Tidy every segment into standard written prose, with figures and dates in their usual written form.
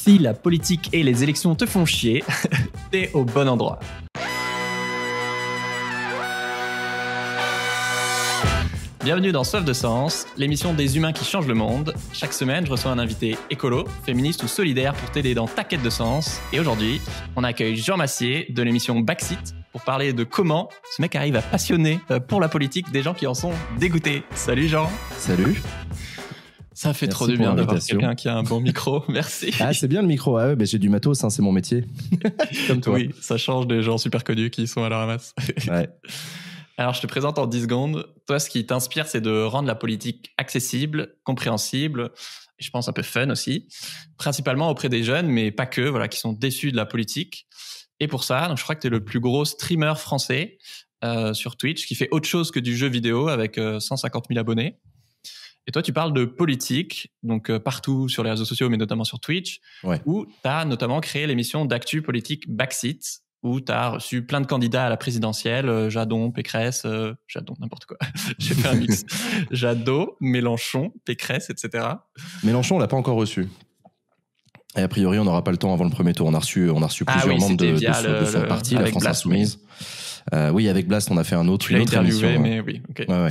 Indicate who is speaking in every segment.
Speaker 1: Si la politique et les élections te font chier, t'es au bon endroit. Bienvenue dans Soif de Sens, l'émission des humains qui changent le monde. Chaque semaine, je reçois un invité écolo, féministe ou solidaire pour t'aider dans ta quête de sens. Et aujourd'hui, on accueille Jean Massier de l'émission Backseat pour parler de comment ce mec arrive à passionner pour la politique des gens qui en sont dégoûtés. Salut Jean.
Speaker 2: Salut.
Speaker 1: Ça fait trop du bien d'avoir quelqu'un qui a un bon micro. Merci.
Speaker 2: Ah, c'est bien le micro. Ah ouais, bah, j'ai du matos, hein, c'est mon métier. Comme toi.
Speaker 1: Oui, ça change des gens super connus qui sont à la ramasse.
Speaker 2: Ouais.
Speaker 1: Alors, je te présente en 10 secondes. Toi, ce qui t'inspire, c'est de rendre la politique accessible, compréhensible, et je pense un peu fun aussi, principalement auprès des jeunes, mais pas que, voilà, qui sont déçus de la politique. Et pour ça, donc, je crois que tu es le plus gros streamer français sur Twitch, qui fait autre chose que du jeu vidéo avec 150 000 abonnés. Et toi, tu parles de politique, donc partout sur les réseaux sociaux, mais notamment sur Twitch,
Speaker 2: ouais.
Speaker 1: Où tu as notamment créé l'émission d'actu politique Backseat, où tu as reçu plein de candidats à la présidentielle, Jadot, Pécresse, Jadot, n'importe quoi. J'ai fait un mix. Jadot, Mélenchon, Pécresse, etc.
Speaker 2: Mélenchon, on l'a pas encore reçu. Et a priori, on n'aura pas le temps avant le premier tour. On a reçu plusieurs membres de son parti, la France
Speaker 1: Blast,
Speaker 2: Insoumise. Oui, avec Blast, on a fait une autre
Speaker 1: interviewé,
Speaker 2: émission.
Speaker 1: Mais oui, ok.
Speaker 2: Ouais.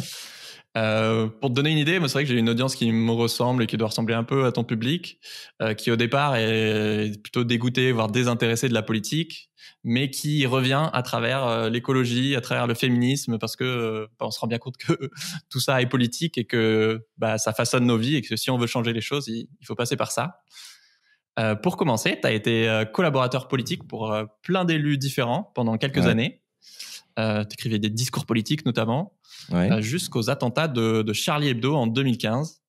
Speaker 1: Pour te donner une idée, moi c'est vrai que j'ai une audience qui me ressemble et qui doit ressembler un peu à ton public, qui au départ est plutôt dégoûté, voire désintéressé de la politique, mais qui revient à travers l'écologie, à travers le féminisme, parce que on se rend bien compte que tout ça est politique et que ça façonne nos vies et que si on veut changer les choses, il faut passer par ça. Pour commencer, tu as été collaborateur politique pour plein d'élus différents pendant quelques années. T'écrivais des discours politiques notamment, jusqu'aux attentats de Charlie Hebdo en 2015.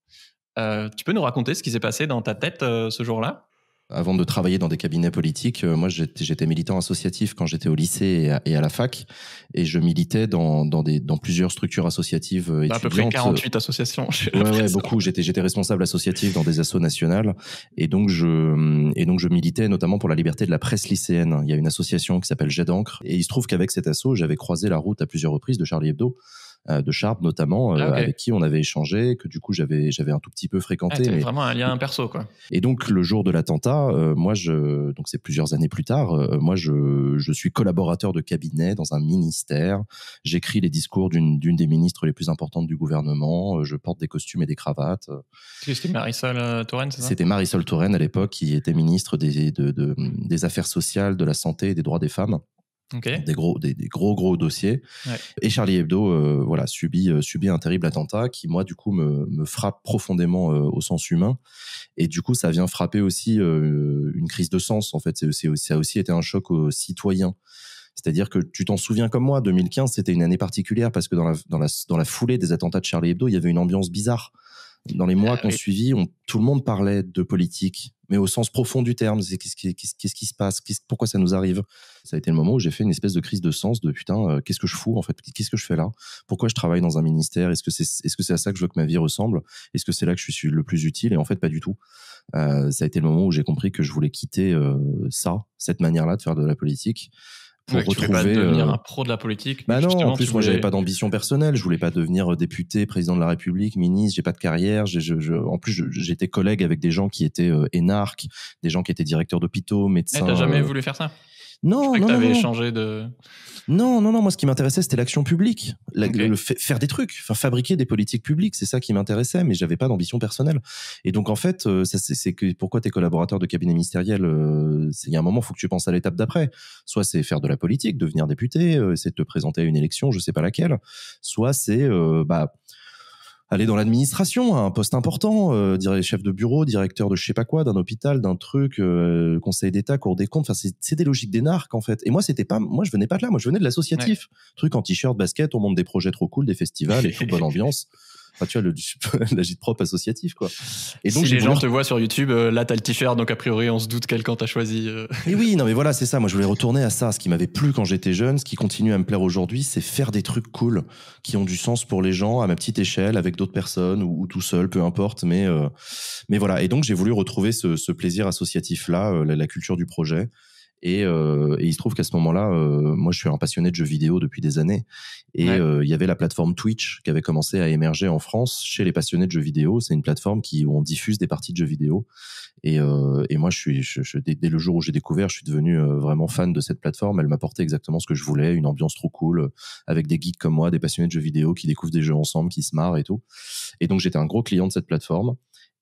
Speaker 1: Tu peux nous raconter ce qui s'est passé dans ta tête ce jour-là ?
Speaker 2: Avant de travailler dans des cabinets politiques, moi j'étais militant associatif quand j'étais au lycée et à la fac, et je militais dans plusieurs structures associatives étudiantes.
Speaker 1: À peu près 48 associations.
Speaker 2: Ouais, beaucoup. J'étais responsable associatif dans des assos nationales, et donc je militais notamment pour la liberté de la presse lycéenne. Il y a une association qui s'appelle Jet d'encre, et il se trouve qu'avec cette asso, j'avais croisé la route à plusieurs reprises de Charlie Hebdo. De Charb notamment, avec qui on avait échangé, que du coup j'avais un tout petit peu fréquenté.
Speaker 1: Mais vraiment un lien perso, quoi.
Speaker 2: Et donc le jour de l'attentat, donc c'est plusieurs années plus tard, moi je suis collaborateur de cabinet dans un ministère. J'écris les discours d'une des ministres les plus importantes du gouvernement. Je porte des costumes et des cravates.
Speaker 1: C'était Marisol Touraine, c'est ça ?
Speaker 2: C'était Marisol Touraine à l'époque, qui était ministre des Affaires sociales, de la santé et des droits des femmes.
Speaker 1: Okay.
Speaker 2: Des gros dossiers. Ouais. Et Charlie Hebdo subit un terrible attentat qui, moi, du coup, me frappe profondément au sens humain. Et du coup, ça vient frapper aussi une crise de sens. En fait, ça a aussi été un choc aux citoyens. C'est-à-dire que tu t'en souviens comme moi, 2015, c'était une année particulière parce que dans la foulée des attentats de Charlie Hebdo, il y avait une ambiance bizarre. Dans les mois qu'on suivit, tout le monde parlait de politique, mais au sens profond du terme. C'est qu'est-ce qui se passe, pourquoi ça nous arrive. Ça a été le moment où j'ai fait une espèce de crise de sens de putain, qu'est-ce que je fous en fait, qu'est-ce que je fais là, pourquoi je travaille dans un ministère, est-ce que c'est à ça que je veux que ma vie ressemble, est-ce que c'est là que je suis le plus utile, et en fait pas du tout. Ça a été le moment où j'ai compris que je voulais quitter cette manière-là de faire de la politique. Pour retrouver,
Speaker 1: tu voulais pas devenir un pro de la politique.
Speaker 2: Non, en plus moi j'avais pas d'ambition personnelle, je voulais pas devenir député, président de la République, ministre, j'ai pas de carrière, en plus j'étais collègue avec des gens qui étaient énarques, des gens qui étaient directeurs d'hôpitaux, médecins.
Speaker 1: T'as jamais voulu faire ça ?
Speaker 2: Non,
Speaker 1: je crois que t'avais échangé de...
Speaker 2: Non, moi ce qui m'intéressait c'était l'action publique, faire des trucs, fabriquer des politiques publiques, c'est ça qui m'intéressait, mais j'avais pas d'ambition personnelle. Et donc en fait, c'est que pourquoi t'es collaborateur de cabinet ministériel, il y a un moment, faut que tu penses à l'étape d'après. Soit c'est faire de la politique, devenir député, c'est te présenter à une élection, je sais pas laquelle. Soit c'est aller dans l'administration, à un poste important, chef de bureau, directeur de je sais pas quoi, d'un hôpital, d'un truc, conseil d'État, Cour des comptes. Enfin, c'est des logiques d'énarques, en fait. Et moi, je venais pas de là. Moi, je venais de l'associatif. Ouais. Truc en t-shirt, basket, on monte des projets trop cool, des festivals et tout, bonne ambiance. Enfin, tu vois, l'agite-prop associatif, quoi. Et donc,
Speaker 1: si les gens te voient sur YouTube, là, t'as le t-shirt, donc a priori, on se doute quel camp t'as choisi.
Speaker 2: Et oui, non, mais voilà, c'est ça. Moi, je voulais retourner à ça. Ce qui m'avait plu quand j'étais jeune, ce qui continue à me plaire aujourd'hui, c'est faire des trucs cool, qui ont du sens pour les gens, à ma petite échelle, avec d'autres personnes, ou tout seul, peu importe. Mais voilà. Et donc, j'ai voulu retrouver ce plaisir associatif-là, la culture du projet. Et il se trouve qu'à ce moment-là, moi, je suis un passionné de jeux vidéo depuis des années. Et il y avait la plateforme Twitch qui avait commencé à émerger en France chez les passionnés de jeux vidéo. C'est une plateforme où on diffuse des parties de jeux vidéo. Et moi, dès le jour où j'ai découvert, je suis devenu vraiment fan de cette plateforme. Elle m'apportait exactement ce que je voulais, une ambiance trop cool, avec des geeks comme moi, des passionnés de jeux vidéo qui découvrent des jeux ensemble, qui se marrent et tout. Et donc, j'étais un gros client de cette plateforme.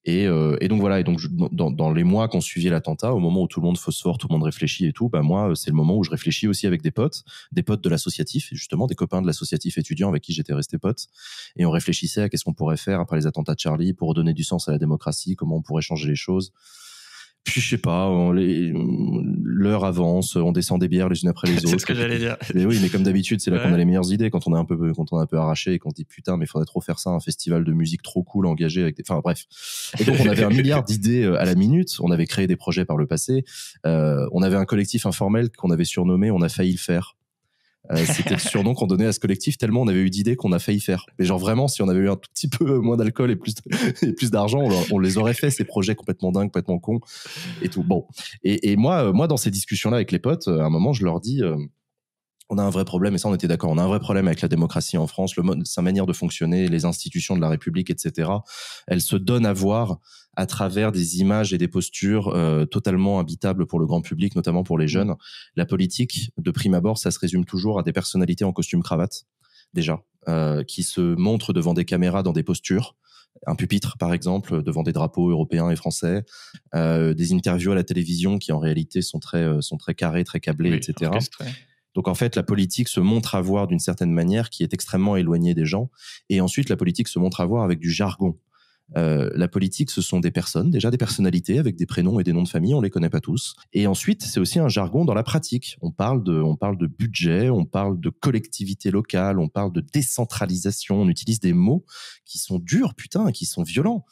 Speaker 2: Et donc voilà. Et donc dans les mois qu'on suivit l'attentat, au moment où tout le monde phosphore, tout le monde réfléchit et tout, bah moi c'est le moment où je réfléchis aussi avec des potes de l'associatif, justement des copains de l'associatif étudiant avec qui j'étais resté pote. Et on réfléchissait à qu'est-ce qu'on pourrait faire après les attentats de Charlie pour redonner du sens à la démocratie, comment on pourrait changer les choses. Puis je sais pas, l'heure avance, on descend des bières les unes après les autres.
Speaker 1: C'est ce que j'allais dire.
Speaker 2: Mais oui, mais comme d'habitude, c'est là qu'on a les meilleures idées quand on est un peu arraché et qu'on se dit putain, mais il faudrait trop faire ça, un festival de musique trop cool engagé avec enfin bref. Et donc on avait 1 milliard d'idées à la minute, on avait créé des projets par le passé, on avait un collectif informel qu'on avait surnommé On a failli le faire. C'était le surnom qu'on donnait à ce collectif tellement on avait eu d'idées qu'on a failli faire. Mais genre vraiment, si on avait eu un tout petit peu moins d'alcool et plus d'argent, on les aurait fait, ces projets complètement dingues, complètement cons et tout. Bon. Et moi, dans ces discussions-là avec les potes, à un moment, je leur dis, on a un vrai problème, et ça on était d'accord, on a un vrai problème avec la démocratie en France, sa manière de fonctionner, les institutions de la République, etc. Elle se donne à voir à travers des images et des postures totalement habitables pour le grand public, notamment pour les jeunes. La politique, de prime abord, ça se résume toujours à des personnalités en costume-cravate, déjà, qui se montrent devant des caméras dans des postures, un pupitre par exemple, devant des drapeaux européens et français, des interviews à la télévision qui en réalité sont très carrées, très câblées, oui, etc. Orchestré. Donc en fait, la politique se montre avoir d'une certaine manière qui est extrêmement éloignée des gens. Et ensuite, la politique se montre avoir avec du jargon. La politique, ce sont des personnes, déjà des personnalités avec des prénoms et des noms de famille, on les connaît pas tous. Et ensuite, c'est aussi un jargon dans la pratique. On parle de budget, on parle de collectivité locale, on parle de décentralisation, on utilise des mots qui sont durs, putain, qui sont violents.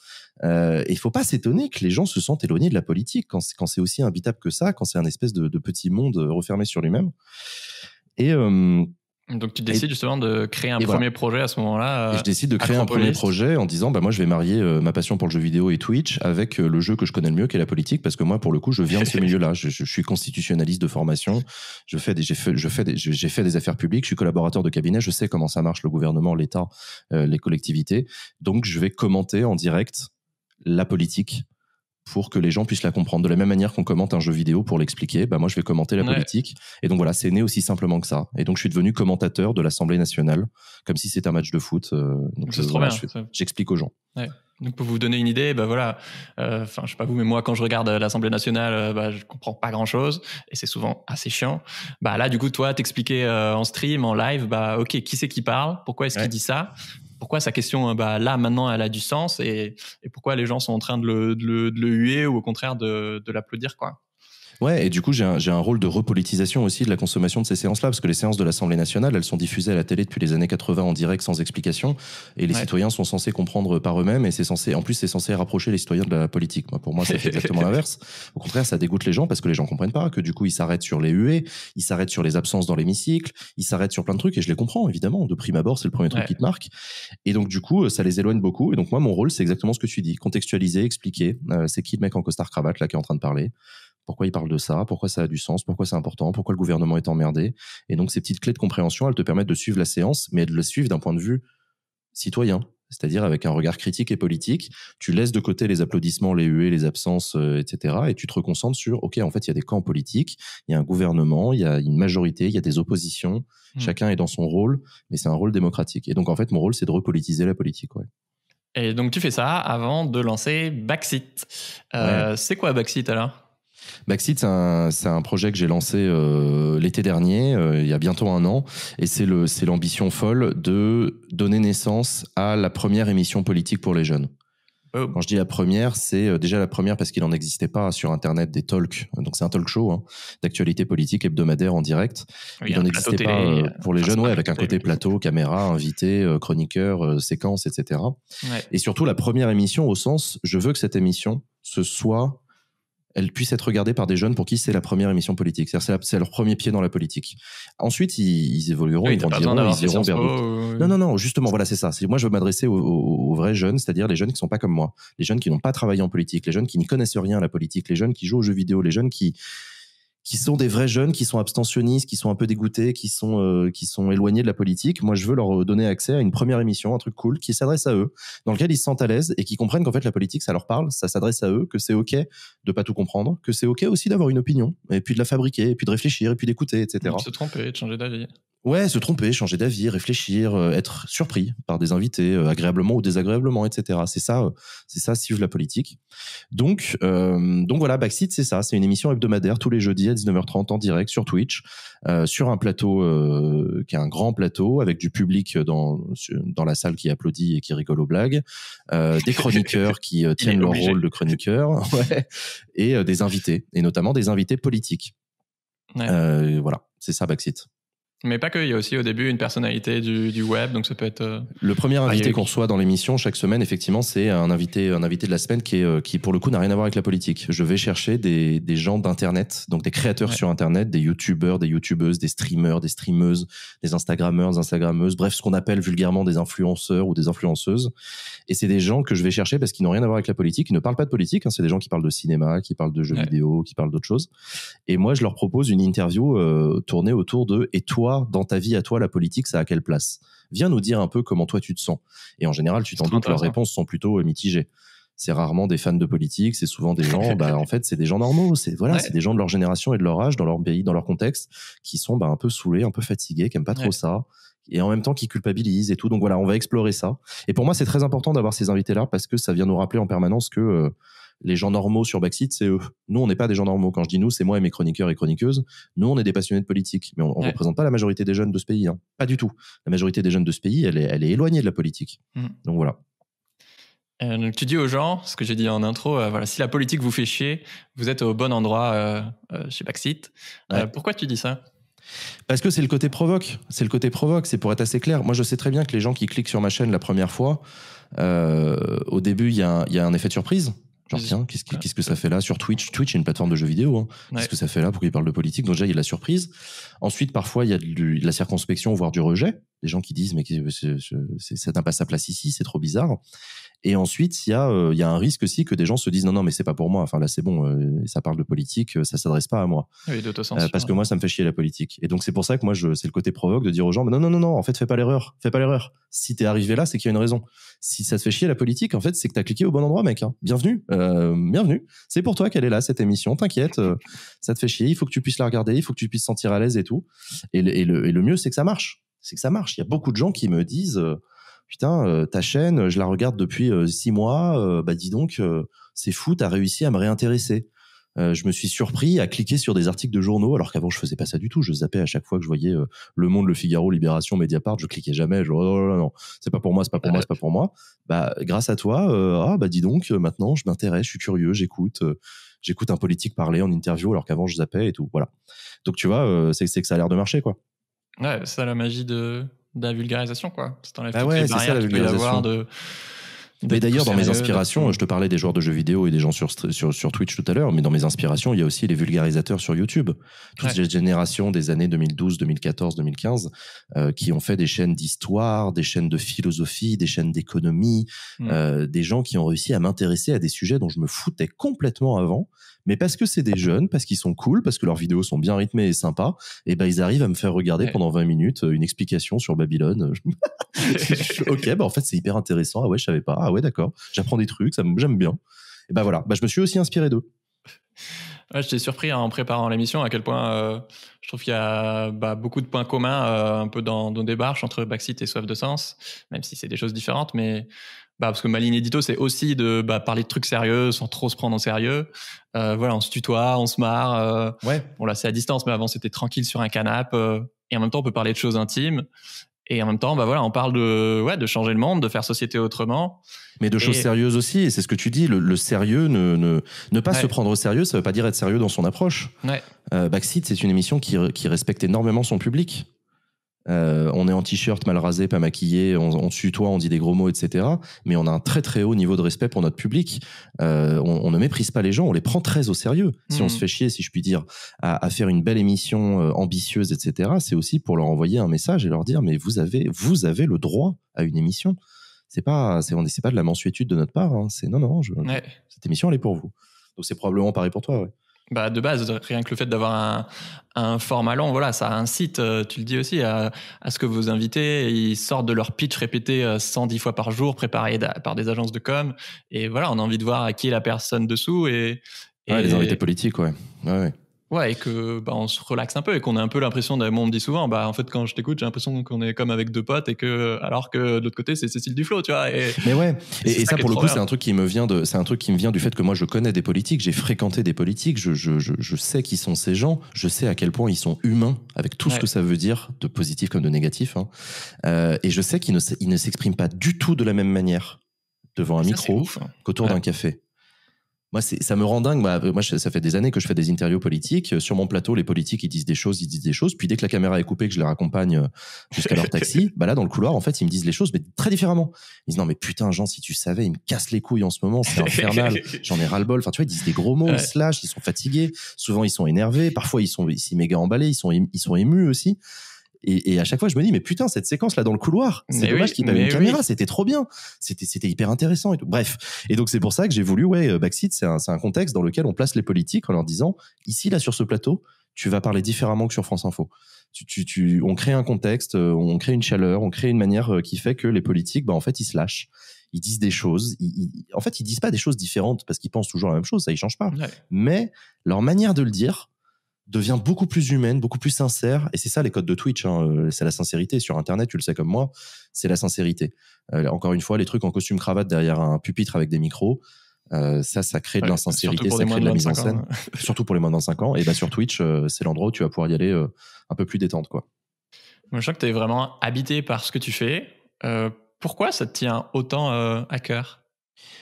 Speaker 2: Et il faut pas s'étonner que les gens se sentent éloignés de la politique quand c'est aussi imbitable que ça, quand c'est un espèce de petit monde refermé sur lui-même. Et
Speaker 1: donc tu décides justement de créer un premier projet à ce moment-là.
Speaker 2: Et je décide de créer un premier projet en disant moi je vais marier ma passion pour le jeu vidéo et Twitch avec le jeu que je connais le mieux, qui est la politique, parce que moi pour le coup je viens de ce milieu-là. Je suis constitutionnaliste de formation. J'ai fait des affaires publiques. Je suis collaborateur de cabinet. Je sais comment ça marche, le gouvernement, l'État, les collectivités. Donc je vais commenter en direct la politique pour que les gens puissent la comprendre. De la même manière qu'on commente un jeu vidéo pour l'expliquer, bah moi je vais commenter la politique. Et donc voilà, c'est né aussi simplement que ça. Et donc je suis devenu commentateur de l'Assemblée nationale, comme si c'était un match de foot. Donc
Speaker 1: c'est trop bien.
Speaker 2: J'explique aux gens.
Speaker 1: Ouais. Donc pour vous donner une idée, bah voilà, je sais pas vous, mais moi quand je regarde l'Assemblée nationale, je comprends pas grand-chose et c'est souvent assez chiant. Bah là du coup toi t'expliquer en stream, en live, bah ok, qui c'est qui parle, pourquoi est-ce qu'il dit ça, pourquoi sa question là maintenant elle a du sens et pourquoi les gens sont en train de le huer ou au contraire de l'applaudir quoi.
Speaker 2: Ouais, et du coup, j'ai un rôle de repolitisation aussi de la consommation de ces séances-là, parce que les séances de l'Assemblée nationale, elles sont diffusées à la télé depuis les années 80 en direct sans explication, et les citoyens sont censés comprendre par eux-mêmes, et c'est censé rapprocher les citoyens de la politique. Pour moi, ça fait exactement l'inverse. Au contraire, ça dégoûte les gens parce que les gens comprennent pas, que du coup, ils s'arrêtent sur les huées, ils s'arrêtent sur les absences dans l'hémicycle, ils s'arrêtent sur plein de trucs, et je les comprends, évidemment. De prime abord, c'est le premier truc qui te marque. Et donc, du coup, ça les éloigne beaucoup. Et donc, moi, mon rôle, c'est exactement ce que tu dis. Contextualiser, expliquer, c'est qui le mec en costard-cravate, là, qui est en train de parler? Pourquoi il parle de ça, pourquoi ça a du sens, pourquoi c'est important, pourquoi le gouvernement est emmerdé. Et donc, ces petites clés de compréhension, elles te permettent de suivre la séance, mais de la suivre d'un point de vue citoyen, c'est-à-dire avec un regard critique et politique. Tu laisses de côté les applaudissements, les huées, les absences, etc. Et tu te reconcentres sur, OK, en fait, il y a des camps politiques, il y a un gouvernement, il y a une majorité, il y a des oppositions. Chacun est dans son rôle, mais c'est un rôle démocratique. Et donc, en fait, mon rôle, c'est de repolitiser la politique, ouais.
Speaker 1: Et donc, tu fais ça avant de lancer Backseat. C'est quoi Backseat alors ?
Speaker 2: Backseat, c'est un projet que j'ai lancé l'été dernier, il y a bientôt 1 an, et c'est l'ambition folle de donner naissance à la première émission politique pour les jeunes. Oh. Quand je dis la première, c'est déjà la première parce qu'il n'en existait pas sur Internet des talks. Donc c'est un talk show d'actualité politique hebdomadaire en direct. Oui, il n'en existait pas pour les jeunes, avec un côté plateau, caméra, invité, chroniqueur, séquence, etc. Ouais. Et surtout la première émission au sens, je veux que cette émission, elle puisse être regardée par des jeunes pour qui c'est la première émission politique. C'est-à-dire c'est leur premier pied dans la politique. Ensuite, ils évolueront, ils grandiront, ils iront vers d'autres. Non, justement, voilà, c'est ça. Moi, je veux m'adresser aux vrais jeunes, c'est-à-dire les jeunes qui sont pas comme moi, les jeunes qui n'ont pas travaillé en politique, les jeunes qui n'y connaissent rien à la politique, les jeunes qui jouent aux jeux vidéo, les jeunes qui qui sont des vrais jeunes, qui sont abstentionnistes, qui sont un peu dégoûtés, qui sont éloignés de la politique. Moi, je veux leur donner accès à une première émission, un truc cool, qui s'adresse à eux, dans lequel ils se sentent à l'aise et qui comprennent qu'en fait, la politique, ça leur parle, ça s'adresse à eux, que c'est OK de pas tout comprendre, que c'est OK aussi d'avoir une opinion, et puis de la fabriquer, et puis de réfléchir, et puis d'écouter, etc.
Speaker 1: De se tromper, de changer d'avis.
Speaker 2: Ouais, se tromper, changer d'avis, réfléchir, être surpris par des invités, agréablement ou désagréablement, etc. C'est ça, suivre la politique. Donc voilà, Backseat, c'est ça. C'est une émission hebdomadaire tous les jeudis à 19h30 en direct sur Twitch, sur un plateau qui est un grand plateau avec du public dans la salle qui applaudit et qui rigole aux blagues, des chroniqueurs qui tiennent leur rôle de chroniqueurs, ouais, et des invités, et notamment des invités politiques. Ouais. Voilà, c'est ça, Backseat.
Speaker 1: Mais pas que, il y a aussi au début une personnalité du web, donc ça peut être...
Speaker 2: Le premier invité qu'on reçoit dans l'émission chaque semaine, effectivement, c'est un invité de la semaine qui pour le coup n'a rien à voir avec la politique. Je vais chercher des gens d'internet, donc des créateurs sur internet, des youtubeurs, des youtubeuses, des streamers, des streameuses, des instagrammeurs, des instagrammeuses, bref, ce qu'on appelle vulgairement des influenceurs ou des influenceuses. Et c'est des gens que je vais chercher parce qu'ils n'ont rien à voir avec la politique, ils ne parlent pas de politique, hein, c'est des gens qui parlent de cinéma, qui parlent de jeux vidéo, qui parlent d'autres choses. Et moi, je leur propose une interview tournée autour de « Et toi, dans ta vie à toi, la politique, ça a quelle place ? Viens nous dire un peu comment toi tu te sens. » Et en général, tu t'en doutes, leurs réponses sont plutôt mitigées. C'est rarement des fans de politique, c'est souvent des gens, en fait, c'est des gens normaux, c'est des gens de leur génération et de leur âge, dans leur pays, dans leur contexte, qui sont un peu saoulés, un peu fatigués, qui aiment pas trop ça, et en même temps qui culpabilisent et tout. Donc voilà, on va explorer ça. Et pour moi, c'est très important d'avoir ces invités-là parce que ça vient nous rappeler en permanence que les gens normaux sur Backseat, c'est eux. Nous, on n'est pas des gens normaux. Quand je dis nous, c'est moi et mes chroniqueurs et chroniqueuses. Nous, on est des passionnés de politique. Mais on ne représente pas la majorité des jeunes de ce pays. Hein. Pas du tout. La majorité des jeunes de ce pays, elle est éloignée de la politique. Donc voilà.
Speaker 1: Donc tu dis aux gens, ce que j'ai dit en intro, voilà, si la politique vous fait chier, vous êtes au bon endroit chez Backseat. Pourquoi tu dis ça ?
Speaker 2: Parce que c'est le côté provoque. C'est le côté provoque. C'est pour être assez clair. Moi, je sais très bien que les gens qui cliquent sur ma chaîne la première fois, au début, il y a un effet de surprise. Genre, tiens, qu'est-ce que ça fait là sur Twitch ? Twitch est une plateforme de jeux vidéo. Hein. Qu'est-ce que ça fait là ? Pourquoi ils parlent de politique ? Donc déjà, il y a de la surprise. Ensuite, parfois, il y a de la circonspection, voire du rejet. Des gens qui disent, mais ça n'a pas sa place ici, c'est trop bizarre. Et ensuite, il y a un risque aussi que des gens se disent non, mais c'est pas pour moi. Enfin là, c'est bon, ça parle de politique, ça s'adresse pas à moi.
Speaker 1: Oui, d'autocensure.
Speaker 2: Parce que moi, ça me fait chier la politique. Et donc c'est pour ça que moi, c'est le côté provoque de dire aux gens, mais non, en fait, fais pas l'erreur. Si t'es arrivé là, c'est qu'il y a une raison. Si ça te fait chier la politique, en fait, c'est que t'as cliqué au bon endroit, mec. Hein. Bienvenue. C'est pour toi qu'elle est là cette émission. T'inquiète, ça te fait chier. Il faut que tu puisses la regarder, il faut que tu puisses te sentir à l'aise et tout. Et le mieux, c'est que ça marche. Il y a beaucoup de gens qui me disent. Putain, ta chaîne, je la regarde depuis 6 mois, dis donc, c'est fou, t'as réussi à me réintéresser. Je me suis surpris à cliquer sur des articles de journaux, alors qu'avant je faisais pas ça du tout, je zappais à chaque fois que je voyais Le Monde, Le Figaro, Libération, Mediapart, je cliquais jamais, non, c'est pas pour moi, c'est pas pour moi. Grâce à toi, dis donc, maintenant je m'intéresse, je suis curieux, j'écoute un politique parler en interview alors qu'avant je zappais et tout, voilà. Donc tu vois, c'est que ça a l'air de marcher, quoi.
Speaker 1: Ouais, c'est ça la magie de la vulgarisation, quoi. Ça t'enlève toutes
Speaker 2: ouais,
Speaker 1: les
Speaker 2: c'est
Speaker 1: barrières
Speaker 2: ça, la
Speaker 1: qu'il peut y
Speaker 2: vulgarisation.
Speaker 1: avoir
Speaker 2: Mais d'ailleurs, dans mes inspirations, je te parlais des joueurs de jeux vidéo et des gens sur Twitch tout à l'heure, mais dans mes inspirations, il y a aussi les vulgarisateurs sur YouTube. Toute cette génération des années 2012, 2014, 2015, qui ont fait des chaînes d'histoire, des chaînes de philosophie, des chaînes d'économie, des gens qui ont réussi à m'intéresser à des sujets dont je me foutais complètement avant, mais parce que c'est des jeunes, parce qu'ils sont cool, parce que leurs vidéos sont bien rythmées et sympas, et ils arrivent à me faire regarder pendant 20 minutes une explication sur Babylone. Ok, en fait, c'est hyper intéressant. Ah ouais, je savais pas. Ah ouais, d'accord. J'apprends des trucs, j'aime bien. Et voilà. Je me suis aussi inspiré d'eux.
Speaker 1: Ouais, j'étais surpris en préparant l'émission à quel point je trouve qu'il y a beaucoup de points communs un peu dans nos démarches entre Backseat et Soif de Sens, même si c'est des choses différentes, mais parce que ma ligne édito, c'est aussi de parler de trucs sérieux sans trop se prendre en sérieux. Voilà, on se tutoie, on se marre. Bon là, c'est à distance, mais avant c'était tranquille sur un canapé. Et en même temps, on peut parler de choses intimes. Et en même temps, on parle de changer le monde, de faire société autrement.
Speaker 2: Mais de choses sérieuses aussi, et c'est ce que tu dis, le sérieux, ne pas se prendre au sérieux, ça veut pas dire être sérieux dans son approche. Backseat, c'est une émission qui respecte énormément son public. On est en t-shirt, mal rasé, pas maquillé, on tutoie, on dit des gros mots, etc. Mais on a un très très haut niveau de respect pour notre public. On ne méprise pas les gens, on les prend très au sérieux. Si on se fait chier, si je puis dire, à faire une belle émission ambitieuse, etc., c'est aussi pour leur envoyer un message et leur dire, mais vous avez le droit à une émission. C'est pas de la mansuétude de notre part. Hein. Cette émission, elle est pour vous. Donc c'est probablement pareil pour toi. Ouais.
Speaker 1: Bah, de base, rien que le fait d'avoir un format long, voilà, ça incite, tu le dis aussi, à ce que vos invités, ils sortent de leur pitch répété 110 fois par jour, préparé par des agences de com. Et voilà, on a envie de voir à qui est la personne dessous.
Speaker 2: Ouais, les invités politiques, ouais. Ouais.
Speaker 1: Ouais, et que bah, on se relaxe un peu et qu'on a un peu l'impression moi on me dit souvent, bah en fait quand je t'écoute j'ai l'impression qu'on est comme avec deux potes et que alors que de l'autre côté c'est Cécile Duflot, tu vois.
Speaker 2: Mais ouais, et ça pour le coup c'est un truc qui me vient du fait que moi je connais des politiques, j'ai fréquenté des politiques, je sais qui sont ces gens, je sais à quel point ils sont humains avec tout ce que ça veut dire, de positif comme de négatif, hein. Et je sais qu'ils ne s'expriment pas du tout de la même manière devant un micro qu'autour d'un café. Moi, ça me rend dingue. Moi, ça fait des années que je fais des interviews politiques. Sur mon plateau, les politiques, ils disent des choses. Puis dès que la caméra est coupée, que je les raccompagne jusqu'à leur taxi, bah là, dans le couloir, en fait, ils me disent les choses, mais très différemment. Ils disent, non, mais putain, Jean, si tu savais, ils me cassent les couilles en ce moment. C'est infernal. J'en ai ras-le-bol. Enfin, tu vois, ils disent des gros mots, ils se lâchent, ils sont fatigués. Souvent, ils sont énervés. Parfois, ils sont méga emballés. Ils sont émus aussi. Et à chaque fois, je me dis, mais putain, cette séquence-là dans le couloir, c'est dommage qu'il n'y ait pas une caméra, c'était trop bien. C'était hyper intéressant et tout. Bref. Et donc, c'est pour ça que j'ai voulu, Backseat, c'est un contexte dans lequel on place les politiques en leur disant, ici, là, sur ce plateau, tu vas parler différemment que sur France Info. On crée un contexte, on crée une chaleur, on crée une manière qui fait que les politiques, bah, en fait, ils se lâchent. Ils disent des choses. En fait, ils disent pas des choses différentes parce qu'ils pensent toujours la même chose, ça, ils changent pas. Ouais. Mais leur manière de le dire devient beaucoup plus humaine, beaucoup plus sincère. Et c'est ça les codes de Twitch, hein. C'est la sincérité. Sur Internet, tu le sais comme moi, c'est la sincérité. Encore une fois, les trucs en costume cravate derrière un pupitre avec des micros, ça crée de l'insincérité, ça crée de la mise en scène. Surtout pour les moins de 25 ans. Et bah, sur Twitch, c'est l'endroit où tu vas pouvoir y aller un peu plus détente, quoi.
Speaker 1: Moi, je sens que tu es vraiment habité par ce que tu fais. Pourquoi ça te tient autant à cœur ?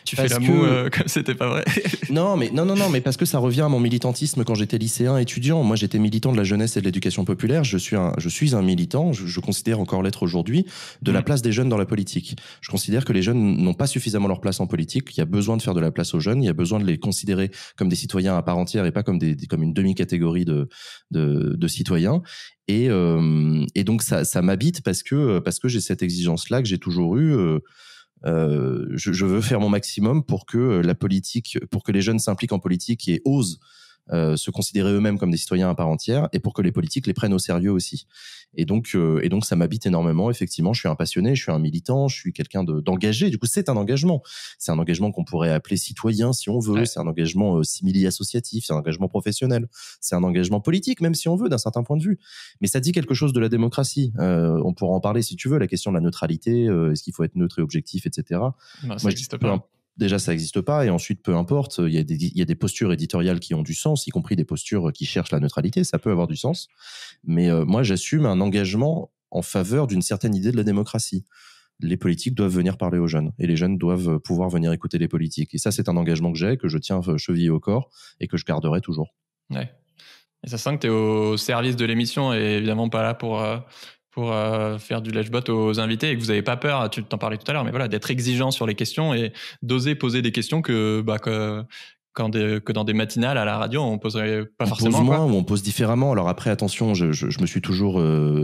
Speaker 1: Tu fais l'amour comme c'était pas vrai.
Speaker 2: Non, mais parce que ça revient à mon militantisme quand j'étais lycéen, étudiant. Moi, j'étais militant de la jeunesse et de l'éducation populaire. Je suis un militant, je considère encore l'être aujourd'hui, de la place des jeunes dans la politique. Je considère que les jeunes n'ont pas suffisamment leur place en politique. Il y a besoin de faire de la place aux jeunes. Il y a besoin de les considérer comme des citoyens à part entière et pas comme une demi-catégorie de citoyens. Et donc, ça m'habite parce que j'ai cette exigence-là que j'ai toujours eue. Je veux faire mon maximum pour que les jeunes s'impliquent en politique et osent se considérer eux-mêmes comme des citoyens à part entière, et pour que les politiques les prennent au sérieux aussi. Et donc ça m'habite énormément. Effectivement, je suis un passionné, je suis un militant, je suis quelqu'un d'engagé. Du coup, c'est un engagement. C'est un engagement qu'on pourrait appeler citoyen si on veut. Ouais. C'est un engagement simili-associatif, c'est un engagement professionnel, c'est un engagement politique, même si on veut, d'un certain point de vue. Mais ça dit quelque chose de la démocratie. On pourra en parler si tu veux, la question de la neutralité, est-ce qu'il faut être neutre et objectif, etc.
Speaker 1: Non, ça n'existe pas.
Speaker 2: Déjà, ça n'existe pas, et ensuite, peu importe, il y a des postures éditoriales qui ont du sens, y compris des postures qui cherchent la neutralité, ça peut avoir du sens. Mais moi, j'assume un engagement en faveur d'une certaine idée de la démocratie. Les politiques doivent venir parler aux jeunes, et les jeunes doivent pouvoir venir écouter les politiques. Et ça, c'est un engagement que j'ai, que je tiens chevillé au corps, et que je garderai toujours.
Speaker 1: Ouais. Et ça sent que tu es au service de l'émission, et évidemment pas là pour faire du lèche-botte aux invités, et que vous n'avez pas peur, tu t'en parlais tout à l'heure, mais voilà, d'être exigeant sur les questions et d'oser poser des questions que dans des matinales à la radio, on poserait pas forcément.
Speaker 2: On pose moins, ou on pose différemment. Alors après, attention, je me suis toujours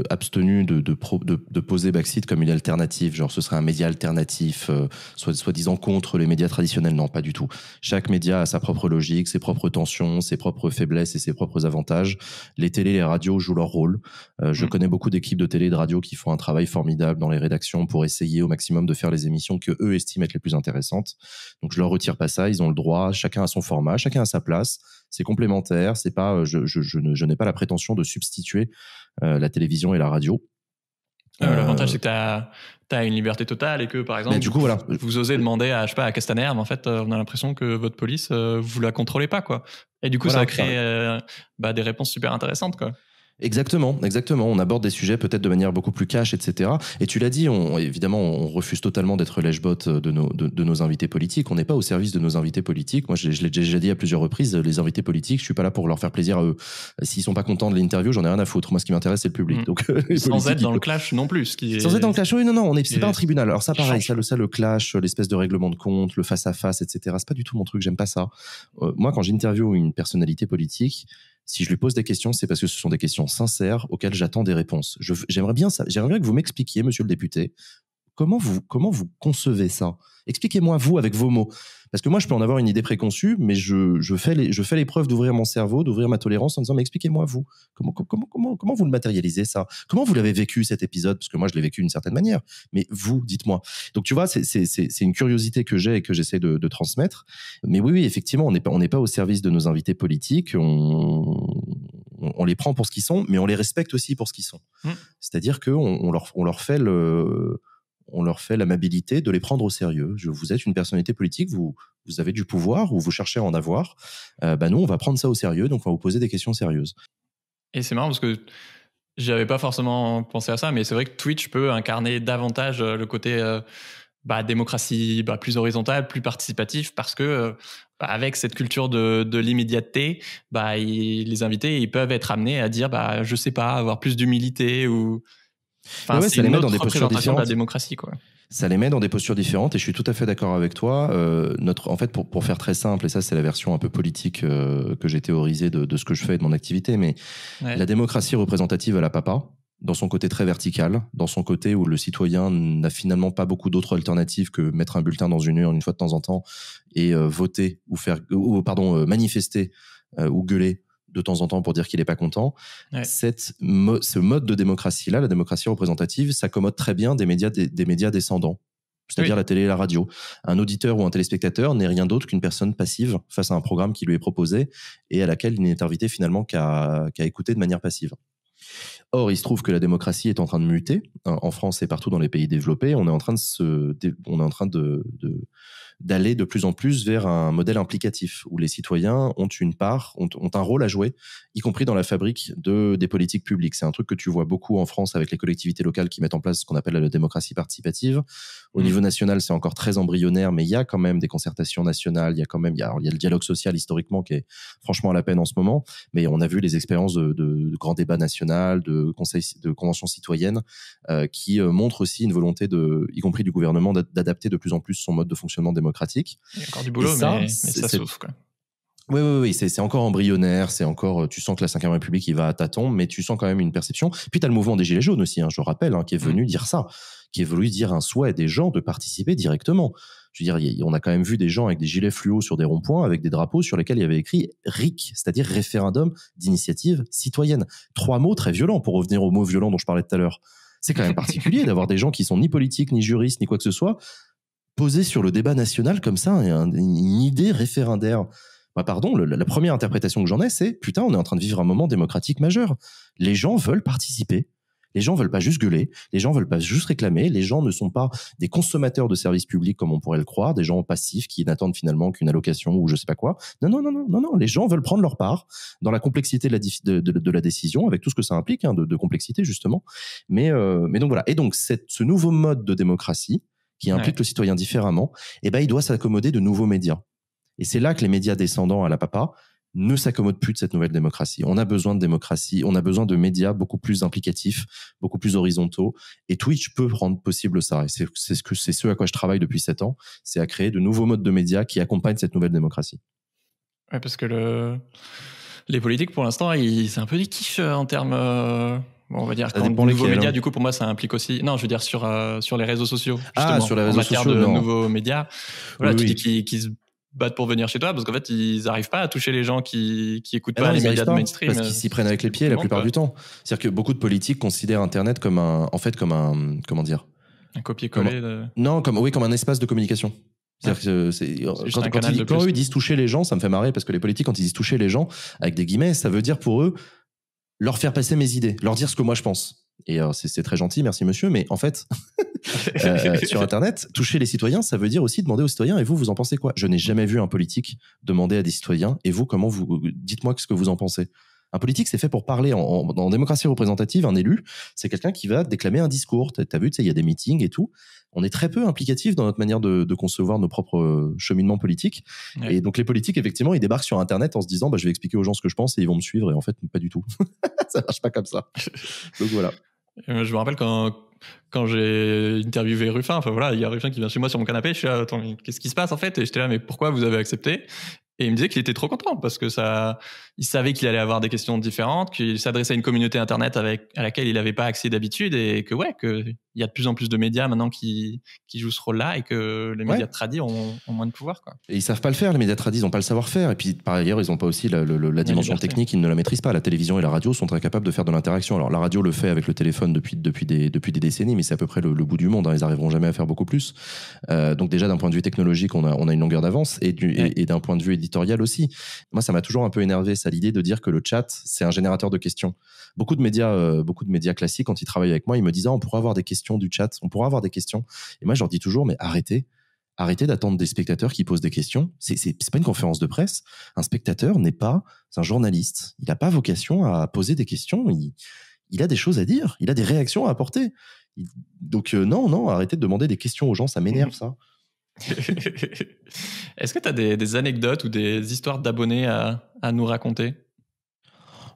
Speaker 2: abstenu de poser Backseat comme une alternative. Genre, ce serait un média alternatif, soi-disant contre les médias traditionnels. Non, pas du tout. Chaque média a sa propre logique, ses propres tensions, ses propres faiblesses et ses propres avantages. Les télés, les radios jouent leur rôle. Je connais beaucoup d'équipes de télé et de radio qui font un travail formidable dans les rédactions pour essayer au maximum de faire les émissions que eux estiment être les plus intéressantes. Donc, je leur retire pas ça. Ils ont le droit. Chacun a son format, chacun a sa place, c'est complémentaire, c'est pas, je n'ai pas la prétention de substituer la télévision et la radio.
Speaker 1: L'avantage, c'est que tu as une liberté totale, et que, par exemple,
Speaker 2: du coup, voilà.
Speaker 1: Vous osez demander à, je sais pas, à Castaner, mais en fait, on a l'impression que votre police, vous la contrôlez pas, quoi. Et du coup, voilà, ça crée des réponses super intéressantes, quoi.
Speaker 2: Exactement. On aborde des sujets peut-être de manière beaucoup plus cash, etc. Et tu l'as dit, évidemment, on refuse totalement d'être lèche-bot de nos invités politiques. On n'est pas au service de nos invités politiques. Moi, je l'ai déjà dit à plusieurs reprises, les invités politiques, je suis pas là pour leur faire plaisir à eux. S'ils sont pas contents de l'interview, j'en ai rien à foutre. Moi, ce qui m'intéresse, c'est le public. Donc,
Speaker 1: sans être dans le clash non plus.
Speaker 2: Sans être dans le clash, oui, non, c'est pas un tribunal. Alors ça, pareil, le clash, l'espèce de règlement de compte, le face-à-face, etc. C'est pas du tout mon truc, j'aime pas ça. Moi, quand j'interviewe une personnalité politique, si je lui pose des questions, c'est parce que ce sont des questions sincères auxquelles j'attends des réponses. J'aimerais bien que vous m'expliquiez, monsieur le député, comment vous concevez ça? Expliquez-moi, vous, avec vos mots. Parce que moi, je peux en avoir une idée préconçue, mais je fais l'épreuve d'ouvrir mon cerveau, d'ouvrir ma tolérance en disant, mais expliquez-moi, vous, comment vous le matérialisez, ça? Comment vous l'avez vécu, cet épisode? Parce que moi, je l'ai vécu d'une certaine manière. Mais vous, dites-moi. Donc, tu vois, c'est une curiosité que j'ai et que j'essaie de transmettre. Mais oui, effectivement, on n'est pas au service de nos invités politiques. On les prend pour ce qu'ils sont, mais on les respecte aussi pour ce qu'ils sont. C'est-à-dire qu'on on leur fait l'amabilité de les prendre au sérieux. Vous êtes une personnalité politique, vous avez du pouvoir ou vous cherchez à en avoir. Nous, on va prendre ça au sérieux, donc on va vous poser des questions sérieuses.
Speaker 1: Et c'est marrant parce que j'avais pas forcément pensé à ça, mais c'est vrai que Twitch peut incarner davantage le côté démocratie plus horizontale, plus participatif, parce que avec cette culture de l'immédiateté, les invités ils peuvent être amenés à dire je sais pas, avoir plus d'humilité ou
Speaker 2: ouais,
Speaker 1: c'est une autre représentation de la démocratie, quoi.
Speaker 2: Ça les met dans des postures différentes et je suis tout à fait d'accord avec toi. En fait, pour faire très simple, et ça c'est la version un peu politique que j'ai théorisée de ce que je fais et de mon activité, mais la démocratie représentative, elle a papa, dans son côté très vertical, dans son côté où le citoyen n'a finalement pas beaucoup d'autres alternatives que mettre un bulletin dans une urne une fois de temps en temps et voter manifester ou gueuler de temps en temps pour dire qu'il n'est pas content. Ouais. Ce mode de démocratie-là, la démocratie représentative, s'accommode très bien des médias descendants, c'est-à-dire la télé et la radio. Un auditeur ou un téléspectateur n'est rien d'autre qu'une personne passive face à un programme qui lui est proposé et à laquelle il n'est invité finalement qu'à écouter de manière passive. Or, il se trouve que la démocratie est en train de muter. En France et partout dans les pays développés, on est en train d'aller de plus en plus vers un modèle implicatif où les citoyens ont un rôle à jouer, y compris dans la fabrique des politiques publiques. C'est un truc que tu vois beaucoup en France avec les collectivités locales qui mettent en place ce qu'on appelle la démocratie participative. Au niveau national, c'est encore très embryonnaire, mais il y a quand même des concertations nationales, il y a le dialogue social historiquement qui est franchement à la peine en ce moment, mais on a vu les expériences de grands débats nationaux, de conventions citoyennes qui montrent aussi une volonté, y compris du gouvernement, d'adapter de plus en plus son mode de fonctionnement démocratique.
Speaker 1: Il y a encore du boulot, mais ça souffre, quoi.
Speaker 2: Oui, c'est encore embryonnaire, tu sens que la 5e République, il va à tâtons, mais tu sens quand même une perception. Puis tu as le mouvement des Gilets jaunes aussi, je le rappelle, qui est venu dire ça, qui est venu dire un souhait des gens de participer directement. Je veux dire, on a quand même vu des gens avec des gilets fluo sur des ronds-points, avec des drapeaux sur lesquels il y avait écrit RIC, c'est-à-dire référendum d'initiative citoyenne. 3 mots très violents, pour revenir aux mots violents dont je parlais tout à l'heure. C'est quand même particulier d'avoir des gens qui sont ni politiques, ni juristes, ni quoi que ce soit, posés sur le débat national comme ça, une idée référendaire. Pardon, la première interprétation que j'en ai, c'est putain, on est en train de vivre un moment démocratique majeur. Les gens veulent participer. Les gens veulent pas juste gueuler. Les gens veulent pas juste réclamer. Les gens ne sont pas des consommateurs de services publics comme on pourrait le croire, des gens passifs qui n'attendent finalement qu'une allocation ou je sais pas quoi. Non. Les gens veulent prendre leur part dans la complexité de la décision, avec tout ce que ça implique, de complexité justement. Mais donc voilà. Et donc ce nouveau mode de démocratie qui implique le citoyen différemment, il doit s'accommoder de nouveaux médias. Et c'est là que les médias descendants à la papa ne s'accommodent plus de cette nouvelle démocratie. On a besoin de démocratie, on a besoin de médias beaucoup plus implicatifs, beaucoup plus horizontaux. Et Twitch peut rendre possible ça. Et c'est ce à quoi je travaille depuis 7 ans. C'est à créer de nouveaux modes de médias qui accompagnent cette nouvelle démocratie.
Speaker 1: Ouais, parce que les politiques, pour l'instant, c'est un peu des quiches en termes... on va dire quand nouveaux médias, du coup, pour moi, ça implique aussi... Non, je veux dire sur les réseaux sociaux, justement.
Speaker 2: Sur les réseaux sociaux,
Speaker 1: en matière de nouveaux médias. Voilà, tu dis qu'ils se battent pour venir chez toi, parce qu'en fait, ils n'arrent pas à toucher les gens qui écoutent pas les médias de mainstream.
Speaker 2: Parce qu'ils s'y prennent avec les pieds la plupart du temps. C'est-à-dire que beaucoup de politiques considèrent Internet comme un comment dire?
Speaker 1: Un copier-coller
Speaker 2: Non, comme un espace de communication. C'est-à-dire que quand eux, ils disent toucher les gens, ça me fait marrer, parce que les politiques, quand ils disent toucher les gens, avec des guillemets, ça veut dire pour eux, leur faire passer mes idées, leur dire ce que moi je pense. Et c'est très gentil, merci monsieur, mais en fait, sur Internet, toucher les citoyens, ça veut dire aussi demander aux citoyens, et vous en pensez quoi? Je n'ai jamais vu un politique demander à des citoyens, et vous, dites-moi ce que vous en pensez. Un politique, c'est fait pour parler. En démocratie représentative, un élu, c'est quelqu'un qui va déclamer un discours. T'as vu, il y a des meetings et tout. On est très peu implicatif dans notre manière de concevoir nos propres cheminements politiques. Ouais. Et donc, les politiques, effectivement, ils débarquent sur Internet en se disant, je vais expliquer aux gens ce que je pense et ils vont me suivre. Et en fait, pas du tout. Ça marche pas comme ça. Donc, voilà.
Speaker 1: Je me rappelle quand j'ai interviewé Ruffin, il y a Ruffin qui vient chez moi sur mon canapé, je suis là, attends, qu'est-ce qui se passe en fait? Et j'étais là, mais pourquoi vous avez accepté? Et il me disait qu'il était trop content parce que il savait qu'il allait avoir des questions différentes, qu'il s'adressait à une communauté Internet à laquelle il n'avait pas accès d'habitude et que il y a de plus en plus de médias maintenant qui jouent ce rôle-là et que les médias tradis ont moins de pouvoir, quoi.
Speaker 2: Et ils savent pas le faire, les médias tradis, ils n'ont pas le savoir-faire. Et puis, par ailleurs, ils n'ont pas aussi la dimension technique, ils ne la maîtrisent pas. La télévision et la radio sont incapables de faire de l'interaction. Alors, la radio le fait avec le téléphone depuis des décennies, mais c'est à peu près le bout du monde. Hein. Ils n'arriveront jamais à faire beaucoup plus. Donc, déjà, d'un point de vue technologique, on a une longueur d'avance et d'un point de vue éditorial aussi. Moi, ça m'a toujours un peu énervé, ça, l'idée de dire que le chat, c'est un générateur de questions. Beaucoup de médias classiques, quand ils travaillent avec moi, ils me disent, on pourra avoir des questions du chat, on pourra avoir des questions. Et moi, je leur dis toujours, mais arrêtez d'attendre des spectateurs qui posent des questions. C'est pas une conférence de presse. Un spectateur c'est un journaliste. Il n'a pas vocation à poser des questions. Il a des choses à dire. Il a des réactions à apporter. Donc, non, arrêtez de demander des questions aux gens. Ça m'énerve, ça.
Speaker 1: Est-ce que tu as des anecdotes ou des histoires d'abonnés à nous raconter ?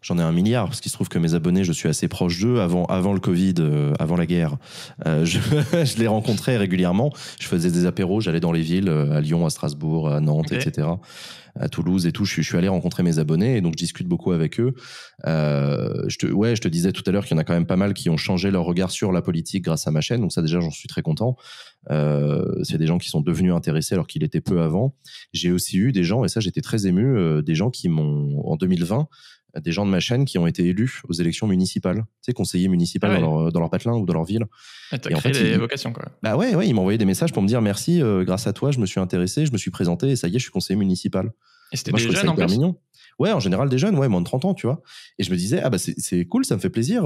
Speaker 2: J'en ai 1 milliard, parce qu'il se trouve que mes abonnés, je suis assez proche d'eux avant le Covid, avant la guerre. Je les rencontrais régulièrement. Je faisais des apéros, j'allais dans les villes, à Lyon, à Strasbourg, à Nantes, etc., à Toulouse et tout. Je suis allé rencontrer mes abonnés et donc je discute beaucoup avec eux. Je te disais tout à l'heure qu'il y en a quand même pas mal qui ont changé leur regard sur la politique grâce à ma chaîne. Donc ça, déjà, j'en suis très content. C'est des gens qui sont devenus intéressés alors qu'ils étaient peu avant. J'ai aussi eu des gens, et ça, j'étais très ému, des gens qui m'ont, en 2020, des gens de ma chaîne qui ont été élus aux élections municipales, tu sais, conseillers municipaux dans leur patelin ou dans leur ville.
Speaker 1: T'as créé des vocations, quoi.
Speaker 2: Bah ouais, ils m'ont envoyé des messages pour me dire merci, grâce à toi, je me suis intéressé, je me suis présenté et ça y est, je suis conseiller municipal.
Speaker 1: Et c'était des jeunes en plus ?
Speaker 2: Mignon. Ouais, en général des jeunes, moins de 30 ans, tu vois. Et je me disais, c'est cool, ça me fait plaisir,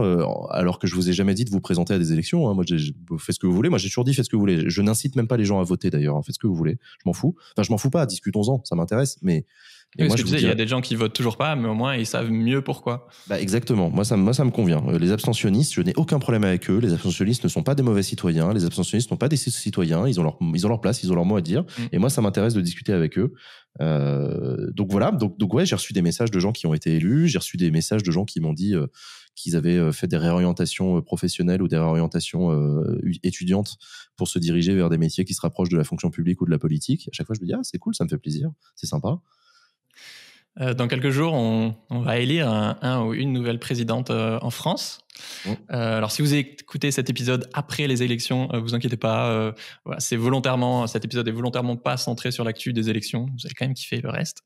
Speaker 2: alors que je vous ai jamais dit de vous présenter à des élections. Hein. Moi, faites ce que vous voulez. Moi, j'ai toujours dit, faites ce que vous voulez. Je n'incite même pas les gens à voter, d'ailleurs. Faites ce que vous voulez. Je m'en fous. Enfin, je m'en fous pas, discutons-en, ça m'intéresse. Mais
Speaker 1: moi, il y a des gens qui votent toujours pas, mais au moins, ils savent mieux pourquoi.
Speaker 2: Exactement. Moi, ça me convient. Les abstentionnistes, je n'ai aucun problème avec eux. Les abstentionnistes ne sont pas des mauvais citoyens. Les abstentionnistes ne sont pas des citoyens. Ils ont leur place, ils ont leur mot à dire. Et moi, ça m'intéresse de discuter avec eux. Donc voilà. Donc ouais, j'ai reçu des messages de gens qui ont été élus. J'ai reçu des messages de gens qui m'ont dit qu'ils avaient fait des réorientations professionnelles ou des réorientations étudiantes pour se diriger vers des métiers qui se rapprochent de la fonction publique ou de la politique. À chaque fois, je me dis, c'est cool, ça me fait plaisir. C'est sympa.
Speaker 1: Dans quelques jours, on va élire un ou une nouvelle présidente en France. Alors, si vous écoutez cet épisode après les élections, vous inquiétez pas. Voilà, cet épisode est volontairement pas centré sur l'actu des élections. Vous allez quand même kiffer le reste.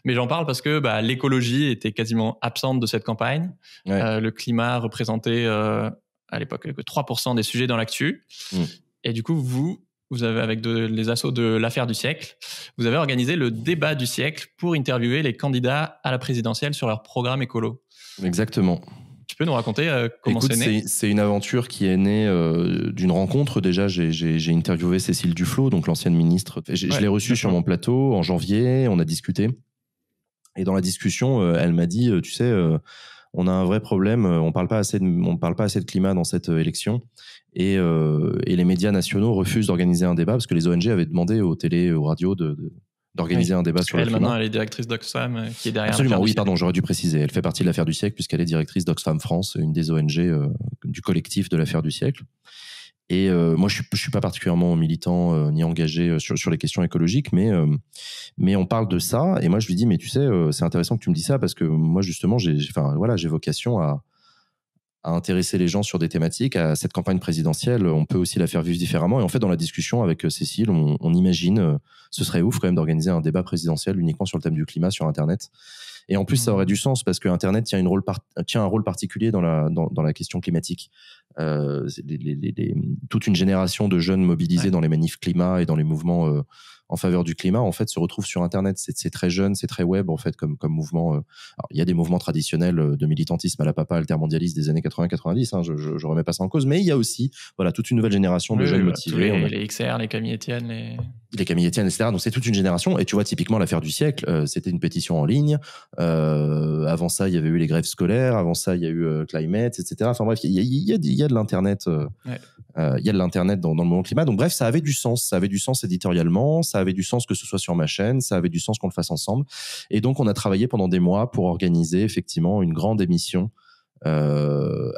Speaker 1: Mais j'en parle parce que l'écologie était quasiment absente de cette campagne. Le climat représentait à l'époque que 3% des sujets dans l'actu. Et du coup, vous avez, avec les assos de l'affaire du siècle, vous avez organisé le débat du siècle pour interviewer les candidats à la présidentielle sur leur programme écolo.
Speaker 2: Exactement.
Speaker 1: Tu peux nous raconter comment c'est né ?
Speaker 2: C'est une aventure qui est née d'une rencontre. Déjà, j'ai interviewé Cécile Duflot, donc l'ancienne ministre. Je l'ai reçue sur mon plateau en janvier, on a discuté. Et dans la discussion, elle m'a dit, tu sais, on a un vrai problème, on parle pas assez de climat dans cette élection. Et les médias nationaux refusent d'organiser un débat parce que les ONG avaient demandé aux télé, aux radios d'organiser un débat sur le climat.
Speaker 1: Maintenant, elle est directrice d'Oxfam qui est derrière.
Speaker 2: Absolument, oui, pardon, j'aurais dû préciser. Elle fait partie de l'affaire du siècle puisqu'elle est directrice d'Oxfam France, une des ONG du collectif de l'affaire du siècle. Et moi, je suis pas particulièrement militant ni engagé sur les questions écologiques, mais on parle de ça. Et moi, je lui dis, mais tu sais, c'est intéressant que tu me dis ça parce que moi, justement, j'ai vocation à intéresser les gens sur des thématiques. À cette campagne présidentielle, on peut aussi la faire vivre différemment. Et en fait, dans la discussion avec Cécile, on imagine, ce serait ouf quand même d'organiser un débat présidentiel uniquement sur le thème du climat sur Internet. Et en plus, ça aurait du sens parce que Internet tient un rôle particulier dans la question climatique. Toute une génération de jeunes mobilisés dans les manifs climat et dans les mouvements en faveur du climat, en fait, se retrouvent sur Internet. C'est très jeune, c'est très web, en fait, comme mouvement. Alors, il y a des mouvements traditionnels de militantisme à la papa altermondialiste des années 80-90, hein, je remets pas ça en cause, mais il y a aussi, toute une nouvelle génération de jeunes motivés.
Speaker 1: Les XR, les Camille Etienne,
Speaker 2: les Camille Etienne, etc. Donc, c'est toute une génération. Et tu vois, typiquement, l'affaire du siècle, c'était une pétition en ligne. Avant ça, il y avait eu les grèves scolaires. Avant ça, il y a eu Climate, etc. Enfin bref, il y a de l'Internet. Il y a de l'Internet dans le mouvement climat. Donc, bref, ça avait du sens. Ça avait du sens éditorialement. Ça avait du sens que ce soit sur ma chaîne. Ça avait du sens qu'on le fasse ensemble. Et donc, on a travaillé pendant des mois pour organiser effectivement une grande émission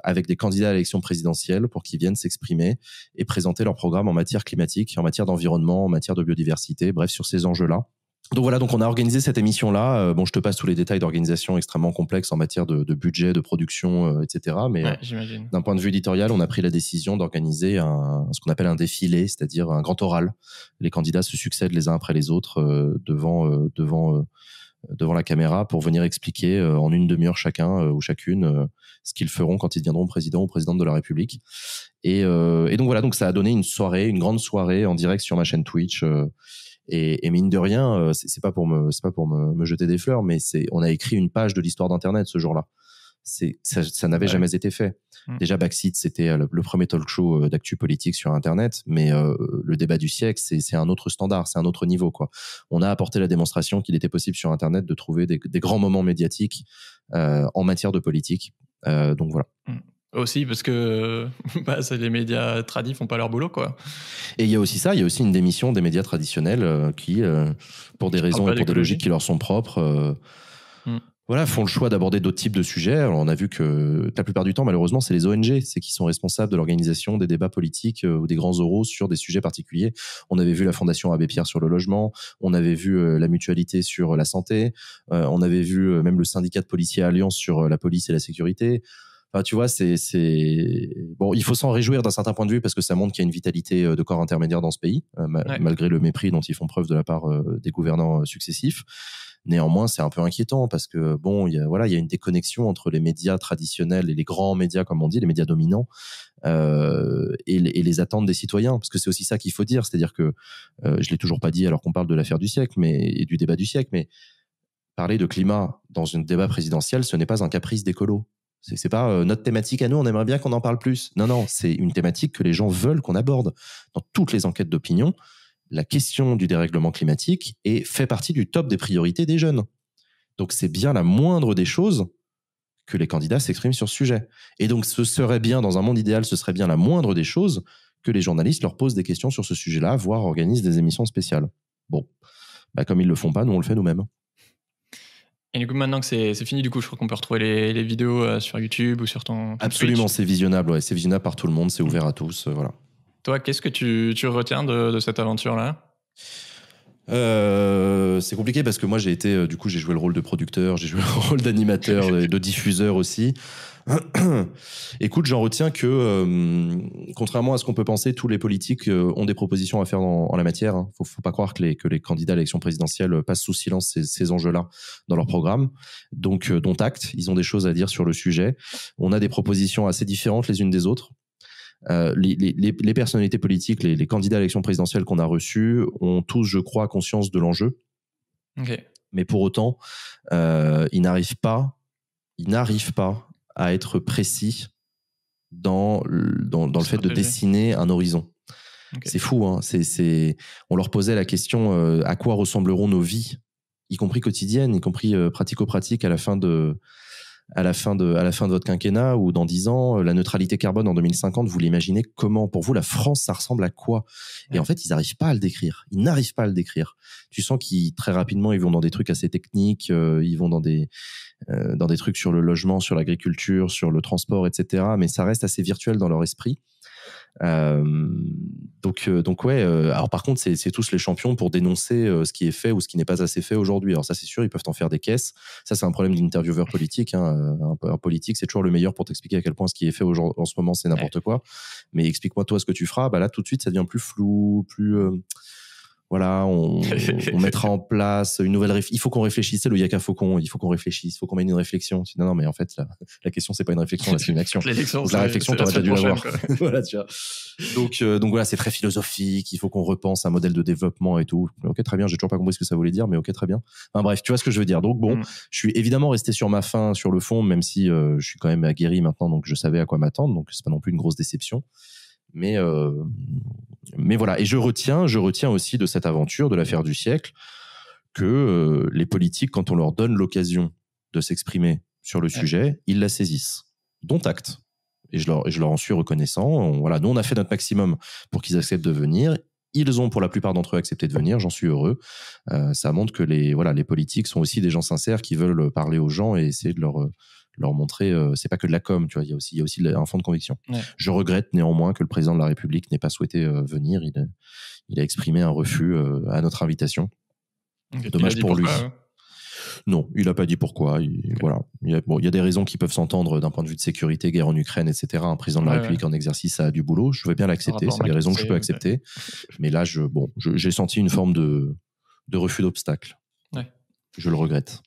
Speaker 2: avec des candidats à l'élection présidentielle pour qu'ils viennent s'exprimer et présenter leur programme en matière climatique, en matière d'environnement, en matière de biodiversité, bref, sur ces enjeux-là. Donc voilà, donc on a organisé cette émission-là. Bon, je te passe tous les détails d'organisation extrêmement complexes en matière de budget, de production, etc. Mais
Speaker 1: j'imagine.
Speaker 2: d'un point de vue éditorial, on a pris la décision d'organiser ce qu'on appelle un défilé, c'est-à-dire un grand oral. Les candidats se succèdent les uns après les autres devant la caméra pour venir expliquer en une demi-heure chacun ou chacune ce qu'ils feront quand ils deviendront président ou présidente de la République. Et donc voilà, donc ça a donné une grande soirée en direct sur ma chaîne Twitch. Et mine de rien, c'est pas pour me jeter des fleurs, mais on a écrit une page de l'histoire d'Internet ce jour-là. Ça n'avait jamais été fait. Déjà, Backseat, c'était le premier talk show d'actu politique sur Internet, mais le débat du siècle, c'est un autre standard, c'est un autre niveau, quoi. On a apporté la démonstration qu'il était possible sur Internet de trouver des grands moments médiatiques en matière de politique. Donc voilà.
Speaker 1: Aussi parce que les médias tradis font pas leur boulot, quoi.
Speaker 2: Et il y a aussi ça, il y a aussi une démission des médias traditionnels qui, pour des raisons et pour des logiques qui leur sont propres, voilà, font le choix d'aborder d'autres types de sujets. Alors, on a vu que la plupart du temps, malheureusement, c'est les ONG, c'est qui sont responsables de l'organisation des débats politiques ou des grands oraux sur des sujets particuliers. On avait vu la Fondation Abbé Pierre sur le logement, on avait vu la Mutualité sur la santé, on avait vu même le syndicat de policiers Alliance sur la police et la sécurité. Enfin, tu vois, bon, il faut s'en réjouir d'un certain point de vue parce que ça montre qu'il y a une vitalité de corps intermédiaire dans ce pays, malgré le mépris dont ils font preuve de la part des gouvernants successifs. Néanmoins, c'est un peu inquiétant parce que bon, il y a une déconnexion entre les médias traditionnels et les grands médias, comme on dit, les médias dominants, et les attentes des citoyens. Parce que c'est aussi ça qu'il faut dire, c'est-à-dire que je l'ai toujours pas dit alors qu'on parle de l'affaire du siècle, et du débat du siècle, mais parler de climat dans un débat présidentiel, ce n'est pas un caprice d'écolo. C'est pas notre thématique à nous, on aimerait bien qu'on en parle plus. Non, c'est une thématique que les gens veulent qu'on aborde. Dans toutes les enquêtes d'opinion, la question du dérèglement climatique fait partie du top des priorités des jeunes. Donc c'est bien la moindre des choses que les candidats s'expriment sur ce sujet. Et donc ce serait bien, dans un monde idéal, ce serait bien la moindre des choses que les journalistes leur posent des questions sur ce sujet-là, voire organisent des émissions spéciales. Bon, comme ils le font pas, nous on le fait nous-mêmes.
Speaker 1: Et du coup, maintenant que c'est fini, du coup, je crois qu'on peut retrouver les vidéos sur YouTube ou sur ton
Speaker 2: Absolument,
Speaker 1: Twitch.
Speaker 2: c'est visionnable, ouais. C'est visionnable par tout le monde, c'est ouvert à tous, voilà.
Speaker 1: Toi, qu'est-ce que tu retiens de cette aventure-là ?
Speaker 2: C'est compliqué parce que moi, j'ai joué le rôle de producteur, j'ai joué le rôle d'animateur, de diffuseur aussi. Écoute, j'en retiens que, contrairement à ce qu'on peut penser, tous les politiques ont des propositions à faire en la matière. Hein. Faut pas croire que les candidats à l'élection présidentielle passent sous silence ces enjeux-là dans leur programme. Donc, dont acte, ils ont des choses à dire sur le sujet. On a des propositions assez différentes les unes des autres. Les personnalités politiques, les candidats à l'élection présidentielle qu'on a reçus ont tous, je crois, conscience de l'enjeu.
Speaker 1: Okay.
Speaker 2: Mais pour autant, ils n'arrivent pas à être précis dans le fait de dessiner un horizon. Okay. C'est fou, hein. On leur posait la question à quoi ressembleront nos vies, y compris quotidiennes, y compris pratico-pratiques à la fin de votre quinquennat ou dans 10 ans, la neutralité carbone en 2050, vous l'imaginez comment? Pour vous, la France, ça ressemble à quoi? Et en fait, ils n'arrivent pas à le décrire. Ils n'arrivent pas à le décrire. Tu sens qu'ils, très rapidement, ils vont dans des trucs assez techniques, ils vont dans des trucs sur le logement, sur l'agriculture, sur le transport, etc. Mais ça reste assez virtuel dans leur esprit. Donc ouais. Alors par contre, c'est tous les champions pour dénoncer ce qui est fait ou ce qui n'est pas assez fait aujourd'hui. Alors ça, c'est sûr, ils peuvent en faire des caisses. Ça, c'est un problème d'intervieweur politique. Hein. Un politique, c'est toujours le meilleur pour t'expliquer à quel point ce qui est fait en ce moment, c'est n'importe quoi. Mais explique-moi toi ce que tu feras. Là, tout de suite, ça devient plus flou, plus voilà, on mettra en place une nouvelle il faut qu'on réfléchisse, c'est le Yaka Faucon, il faut qu'on réfléchisse, il faut qu'on mène une réflexion. Non, mais en fait, la question, c'est pas une réflexion, là, c'est une action. Donc, la réflexion, t'aurais déjà dû l'avoir. Voilà, tu vois. Donc voilà, c'est très philosophique, il faut qu'on repense un modèle de développement et tout. Ok, très bien, j'ai toujours pas compris ce que ça voulait dire, mais ok, très bien. Enfin bref, tu vois ce que je veux dire. Donc bon, je suis évidemment resté sur ma faim, sur le fond, même si je suis quand même aguerri maintenant, donc je savais à quoi m'attendre, donc c'est pas non plus une grosse déception. Mais voilà, et je retiens aussi de cette aventure, de l'affaire du siècle, que les politiques, quand on leur donne l'occasion de s'exprimer sur le sujet, ils la saisissent. Dont acte. Et je leur en suis reconnaissant. Voilà, nous, on a fait notre maximum pour qu'ils acceptent de venir. Ils ont, pour la plupart d'entre eux, accepté de venir. J'en suis heureux. Ça montre que les politiques sont aussi des gens sincères qui veulent parler aux gens et essayer de leur montrer, c'est pas que de la com, tu vois, il y a aussi un fond de conviction. Ouais. Je regrette néanmoins que le président de la République n'ait pas souhaité venir. Il a exprimé un refus à notre invitation. Dommage pour lui. Non, il n'a pas dit pourquoi. Voilà. Il y a des raisons qui peuvent s'entendre d'un point de vue de sécurité, guerre en Ukraine, etc. Un président de la République en exercice a du boulot. Je veux bien l'accepter. C'est des raisons que je peux accepter. Mais là, j'ai senti une forme de refus d'obstacle.
Speaker 1: Ouais.
Speaker 2: Je le regrette.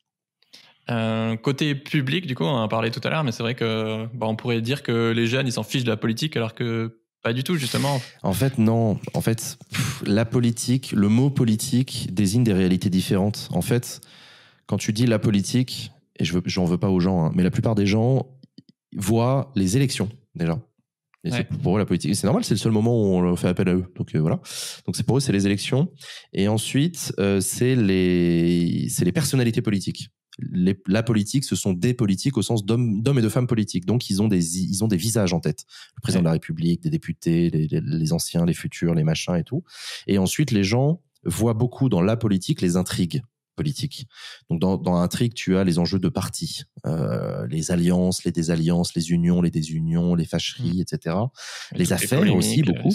Speaker 1: Côté public, du coup, on en a parlé tout à l'heure, mais c'est vrai que on pourrait dire que les jeunes, ils s'en fichent de la politique, alors que pas du tout, justement.
Speaker 2: En fait, non. En fait, la politique, le mot politique désigne des réalités différentes. En fait, quand tu dis la politique, et j'en veux pas aux gens, hein, mais la plupart des gens voient les élections, déjà. Et pour eux, la politique, c'est normal, c'est le seul moment où on fait appel à eux. Donc voilà. Donc pour eux, c'est les élections. Et ensuite, c'est les personnalités politiques. La politique, ce sont des politiques au sens d'hommes et de femmes politiques. Donc ils ont des visages en tête. Le président de la République, des députés, les anciens, les futurs, les machins et tout. Et ensuite, les gens voient beaucoup dans la politique les intrigues politiques. Donc dans l'intrigue, tu as les enjeux de parti, les alliances, les désalliances, les unions, les désunions, les fâcheries, etc. Les affaires aussi, beaucoup.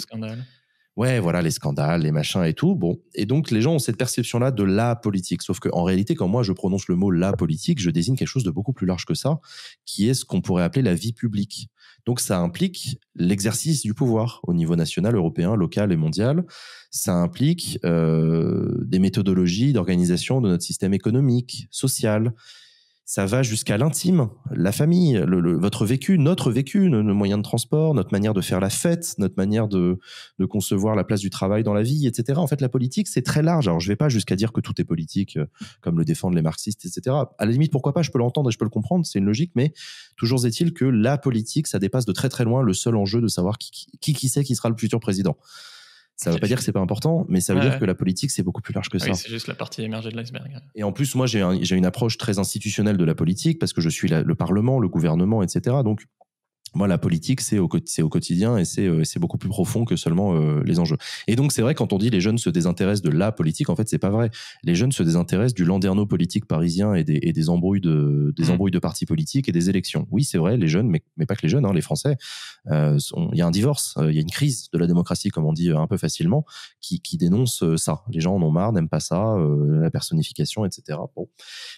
Speaker 2: Ouais, voilà, les scandales, les machins et tout. Bon. Et donc, les gens ont cette perception-là de la politique. Sauf qu'en réalité, quand moi, je prononce le mot la politique, je désigne quelque chose de beaucoup plus large que ça, qui est ce qu'on pourrait appeler la vie publique. Donc, ça implique l'exercice du pouvoir au niveau national, européen, local et mondial. Ça implique des méthodologies d'organisation de notre système économique, social. Ça va jusqu'à l'intime, la famille, votre vécu, notre vécu, nos moyens de transport, notre manière de faire la fête, notre manière de concevoir la place du travail dans la vie, etc. En fait, la politique, c'est très large. Alors, je vais pas jusqu'à dire que tout est politique, comme le défendent les marxistes, etc. À la limite, pourquoi pas, je peux l'entendre et je peux le comprendre, c'est une logique, mais toujours est-il que la politique, ça dépasse de très très loin le seul enjeu de savoir qui c'est qui sera le futur président. Ça ne veut pas dire que c'est pas important, mais ça veut dire que la politique, c'est beaucoup plus large que ça.
Speaker 1: Oui, c'est juste la partie émergée de l'iceberg.
Speaker 2: Et en plus, moi, j'ai une approche très institutionnelle de la politique parce que je suis le Parlement, le gouvernement, etc. Donc, moi, la politique, c'est au quotidien et c'est beaucoup plus profond que seulement les enjeux. Et donc, c'est vrai, quand on dit les jeunes se désintéressent de la politique, en fait, c'est pas vrai. Les jeunes se désintéressent du landerneau politique parisien et des embrouilles de partis politiques et des élections. Oui, c'est vrai, les jeunes, mais pas que les jeunes, hein, les Français, il y a un divorce, il y a une crise de la démocratie, comme on dit un peu facilement, qui dénonce ça. Les gens en ont marre, n'aiment pas ça, la personnification, etc. Bon.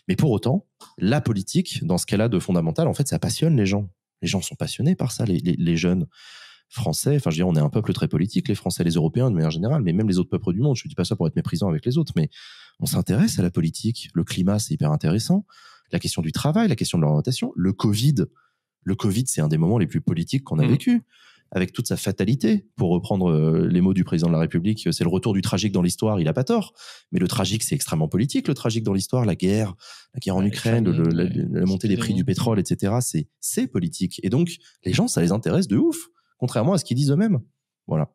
Speaker 2: Mais pour autant, la politique, dans ce qu'elle a de fondamental, en fait, ça passionne les gens. Les gens sont passionnés par ça, les jeunes Français. Enfin, je veux dire, on est un peuple très politique, les Français, les Européens de manière générale, mais même les autres peuples du monde. Je ne dis pas ça pour être méprisant avec les autres, mais on s'intéresse à la politique. Le climat, c'est hyper intéressant. La question du travail, la question de l'orientation. Le Covid, c'est un des moments les plus politiques qu'on a vécu, avec toute sa fatalité. Pour reprendre les mots du président de la République, c'est le retour du tragique dans l'histoire. Il a pas tort. Mais le tragique, c'est extrêmement politique. Le tragique dans l'histoire, la guerre en Ukraine, la montée des prix du pétrole, etc. C'est politique. Et donc, les gens, ça les intéresse de ouf, contrairement à ce qu'ils disent eux-mêmes. Voilà.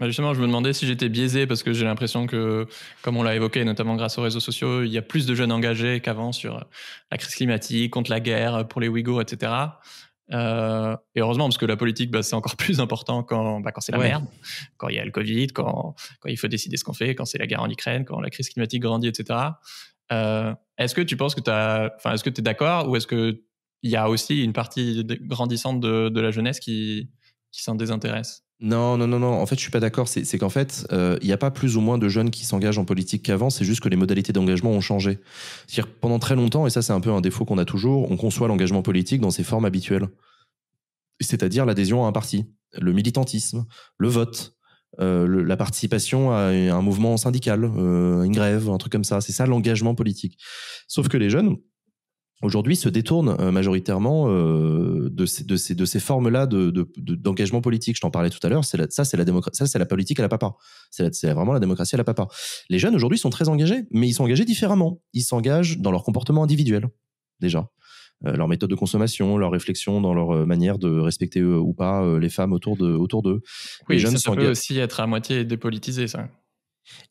Speaker 1: Justement, je me demandais si j'étais biaisé parce que j'ai l'impression que, comme on l'a évoqué, notamment grâce aux réseaux sociaux, il y a plus de jeunes engagés qu'avant sur la crise climatique, contre la guerre, pour les Ouïghours, etc. Et heureusement, parce que la politique, c'est encore plus important quand c'est la merde, quand il y a le Covid, quand il faut décider ce qu'on fait, quand c'est la guerre en Ukraine, quand la crise climatique grandit, etc. Est-ce que tu penses que est-ce que tu es d'accord, ou est-ce que il y a aussi une partie grandissante de la jeunesse qui s'en désintéresse?
Speaker 2: Non. En fait, je suis pas d'accord. C'est qu'en fait, il n'y a pas plus ou moins de jeunes qui s'engagent en politique qu'avant. C'est juste que les modalités d'engagement ont changé. C'est-à-dire, pendant très longtemps, et ça, c'est un peu un défaut qu'on a toujours, on conçoit l'engagement politique dans ses formes habituelles. C'est-à-dire l'adhésion à un parti, le militantisme, le vote, la participation à un mouvement syndical, une grève, un truc comme ça. C'est ça l'engagement politique. Sauf que les jeunes, aujourd'hui, se détournent majoritairement de ces formes-là d'engagement politique. Je t'en parlais tout à l'heure. Ça, c'est la politique à la papa. C'est vraiment la démocratie à la papa. Les jeunes aujourd'hui sont très engagés, mais ils sont engagés différemment. Ils s'engagent dans leur comportement individuel, déjà. Leur méthode de consommation, leur réflexion dans leur manière de respecter ou pas les femmes autour d'eux.
Speaker 1: Oui, les jeunes ça peut aussi être à moitié dépolitisé, ça.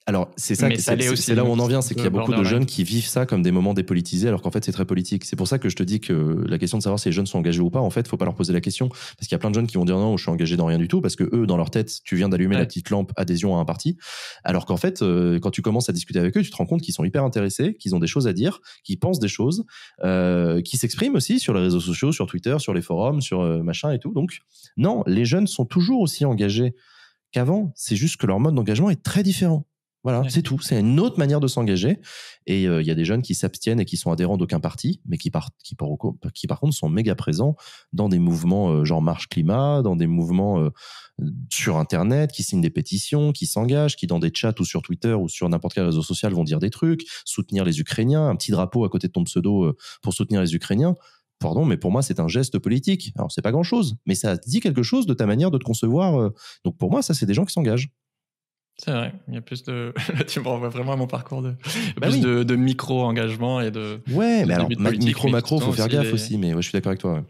Speaker 2: Alors, c'est ça, c'est là où on en vient, c'est qu'il y a beaucoup de jeunes qui vivent ça comme des moments dépolitisés, alors qu'en fait, c'est très politique. C'est pour ça que je te dis que la question de savoir si les jeunes sont engagés ou pas, en fait, faut pas leur poser la question. Parce qu'il y a plein de jeunes qui vont dire non, je suis engagé dans rien du tout, parce que eux, dans leur tête, tu viens d'allumer la petite lampe adhésion à un parti. Alors qu'en fait, quand tu commences à discuter avec eux, tu te rends compte qu'ils sont hyper intéressés, qu'ils ont des choses à dire, qu'ils pensent des choses, qui s'expriment aussi sur les réseaux sociaux, sur Twitter, sur les forums, sur machin et tout. Donc, non, les jeunes sont toujours aussi engagés qu'avant. C'est juste que leur mode d'engagement est très différent. Voilà, c'est tout. C'est une autre manière de s'engager. Et il y a des jeunes qui s'abstiennent et qui sont adhérents d'aucun parti, mais qui par contre sont méga présents dans des mouvements genre Marche Climat, dans des mouvements sur Internet, qui signent des pétitions, qui s'engagent, qui dans des chats ou sur Twitter ou sur n'importe quel réseau social vont dire des trucs, soutenir les Ukrainiens, un petit drapeau à côté de ton pseudo pour soutenir les Ukrainiens. Pardon, mais pour moi, c'est un geste politique. Alors, c'est pas grand-chose, mais ça dit quelque chose de ta manière de te concevoir. Donc, pour moi, ça, c'est des gens qui s'engagent.
Speaker 1: C'est vrai, il y a plus de... tu me renvoies vraiment à mon parcours
Speaker 2: de
Speaker 1: micro-engagement et de...
Speaker 2: Ouais, mais alors, micro-macro, faut faire gaffe aussi, mais ouais, je suis d'accord avec toi.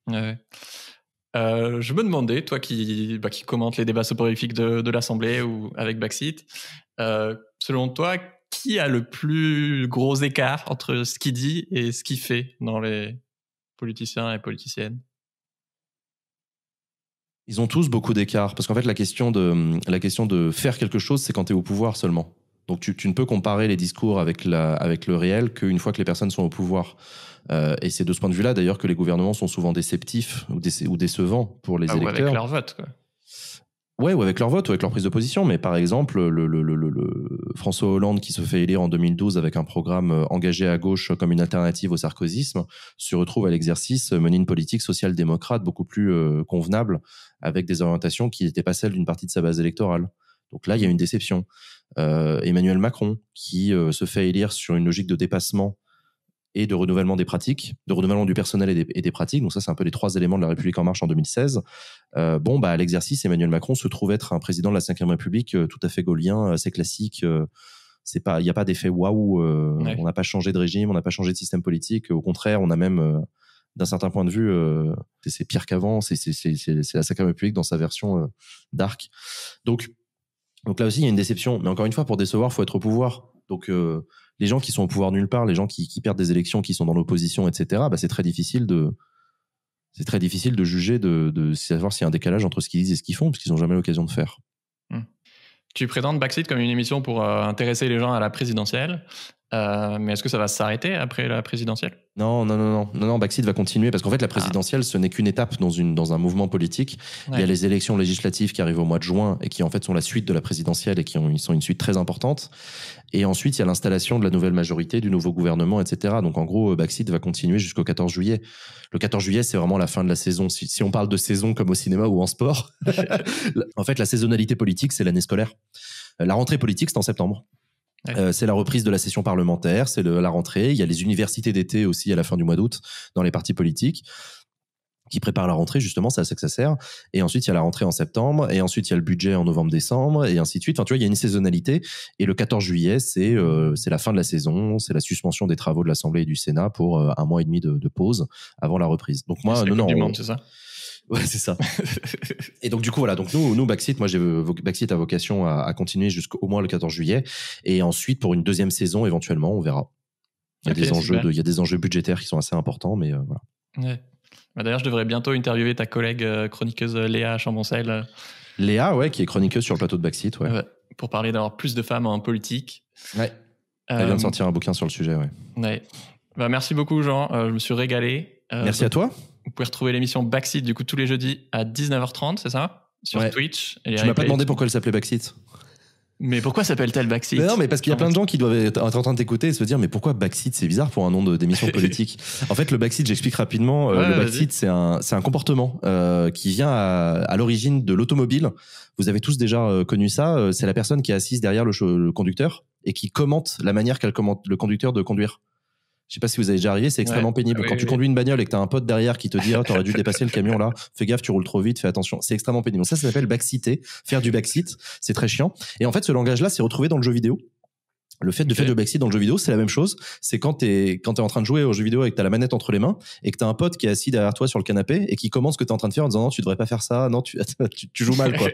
Speaker 1: Ouais. Je me demandais, toi qui commente les débats soporifiques de l'Assemblée ou avec Backseat, selon toi, qui a le plus gros écart entre ce qu'il dit et ce qu'il fait dans les politiciens et politiciennes?
Speaker 2: Ils ont tous beaucoup d'écart, parce qu'en fait, la question de faire quelque chose, c'est quand tu es au pouvoir seulement. Donc, tu ne peux comparer les discours avec le réel qu'une fois que les personnes sont au pouvoir. Et c'est de ce point de vue-là, d'ailleurs, que les gouvernements sont souvent déceptifs ou décevants pour les électeurs.
Speaker 1: Ou avec leur vote, quoi.
Speaker 2: Ouais, ou avec leur vote, ou avec leur prise de position. Mais par exemple, le François Hollande, qui se fait élire en 2012 avec un programme engagé à gauche comme une alternative au sarkozysme, se retrouve à l'exercice mener une politique social-démocrate beaucoup plus convenable, avec des orientations qui n'étaient pas celles d'une partie de sa base électorale. Donc là, il y a une déception. Emmanuel Macron, qui se fait élire sur une logique de dépassement et de renouvellement des pratiques, de renouvellement du personnel et des pratiques. Donc ça, c'est un peu les 3 éléments de la République en marche en 2016. À l'exercice, Emmanuel Macron se trouve être un président de la Ve République tout à fait gaulien, assez classique. Il n'y a pas d'effet waouh. On n'a pas changé de régime, on n'a pas changé de système politique. Au contraire, on a même, d'un certain point de vue, c'est pire qu'avant. C'est la Ve République dans sa version dark. Donc là aussi, il y a une déception. Mais encore une fois, pour décevoir, il faut être au pouvoir. Donc les gens qui sont au pouvoir nulle part, les gens qui perdent des élections, qui sont dans l'opposition, etc., c'est très difficile de juger, de savoir s'il y a un décalage entre ce qu'ils disent et ce qu'ils font, parce qu'ils n'ont jamais l'occasion de faire.
Speaker 1: Tu présentes Backseat comme une émission pour intéresser les gens à la présidentielle, mais est-ce que ça va s'arrêter après la présidentielle ?
Speaker 2: Non, Backseat va continuer, parce qu'en fait, la présidentielle, ce n'est qu'une étape dans un mouvement politique. Ouais. Il y a les élections législatives qui arrivent au mois de juin et qui, en fait, sont la suite de la présidentielle et qui sont une suite très importante. Et ensuite, il y a l'installation de la nouvelle majorité, du nouveau gouvernement, etc. Donc, en gros, Backseat va continuer jusqu'au 14 juillet. Le 14 juillet, c'est vraiment la fin de la saison. Si on parle de saison comme au cinéma ou en sport, en fait, la saisonnalité politique, c'est l'année scolaire. La rentrée politique, c'est en septembre. Ouais. C'est la reprise de la session parlementaire, c'est la rentrée. Il y a les universités d'été aussi à la fin du mois d'août dans les partis politiques qui préparent la rentrée, justement, c'est à ça que ça sert. Et ensuite, il y a la rentrée en septembre, et ensuite, il y a le budget en novembre-décembre, et ainsi de suite. Enfin, tu vois, il y a une saisonnalité. Et le 14 juillet, c'est la fin de la saison, c'est la suspension des travaux de l'Assemblée et du Sénat pour 1 mois et demi de pause avant la reprise. Donc moi,
Speaker 1: c'est du monde, c'est ça ?
Speaker 2: Ouais, c'est ça. Et donc, du coup, voilà. Donc, nous, Backseat, Backseat a vocation à continuer jusqu'au moins le 14 juillet. Et ensuite, pour une deuxième saison, éventuellement, on verra. Il y a des enjeux budgétaires qui sont assez importants, mais voilà.
Speaker 1: Ouais. D'ailleurs, je devrais bientôt interviewer ta collègue chroniqueuse Léa Chamboncel.
Speaker 2: Léa, ouais, qui est chroniqueuse sur le plateau de Backseat, ouais.
Speaker 1: Pour parler d'avoir plus de femmes en politique.
Speaker 2: Ouais. Elle vient de sortir un bouquin sur le sujet, ouais.
Speaker 1: Ouais. Merci beaucoup, Jean. Je me suis régalé.
Speaker 2: Merci à toi.
Speaker 1: Vous pouvez retrouver l'émission Backseat du coup tous les jeudis à 19h30, c'est ça ? Sur Twitch.
Speaker 2: Tu m'as pas demandé pourquoi elle s'appelait Backseat.
Speaker 1: Mais pourquoi s'appelle-t-elle Backseat ?
Speaker 2: Non, mais parce qu'il y a plein de gens qui doivent être en train de t'écouter et se dire mais pourquoi Backseat ? C'est bizarre pour un nom d'émission politique. En fait, le Backseat, j'explique rapidement. Le Backseat, c'est un comportement qui vient à l'origine de l'automobile. Vous avez tous déjà connu ça. C'est la personne qui est assise derrière le conducteur et qui commente la manière qu'a le conducteur de conduire. Je sais pas si vous avez déjà arrivé, c'est extrêmement pénible. Quand tu conduis une bagnole et que t'as un pote derrière qui te dit, t'aurais dû dépasser le camion là, fais gaffe, tu roules trop vite, fais attention. C'est extrêmement pénible. Ça s'appelle backseater, faire du backseat. C'est très chiant. Et en fait, ce langage-là, c'est retrouvé dans le jeu vidéo. Le fait de faire de backseat dans le jeu vidéo, c'est la même chose. C'est quand t'es en train de jouer au jeu vidéo et que t'as la manette entre les mains et que t'as un pote qui est assis derrière toi sur le canapé et qui commande ce que t'es en train de faire en disant non, tu devrais pas faire ça, non, tu joues mal, quoi.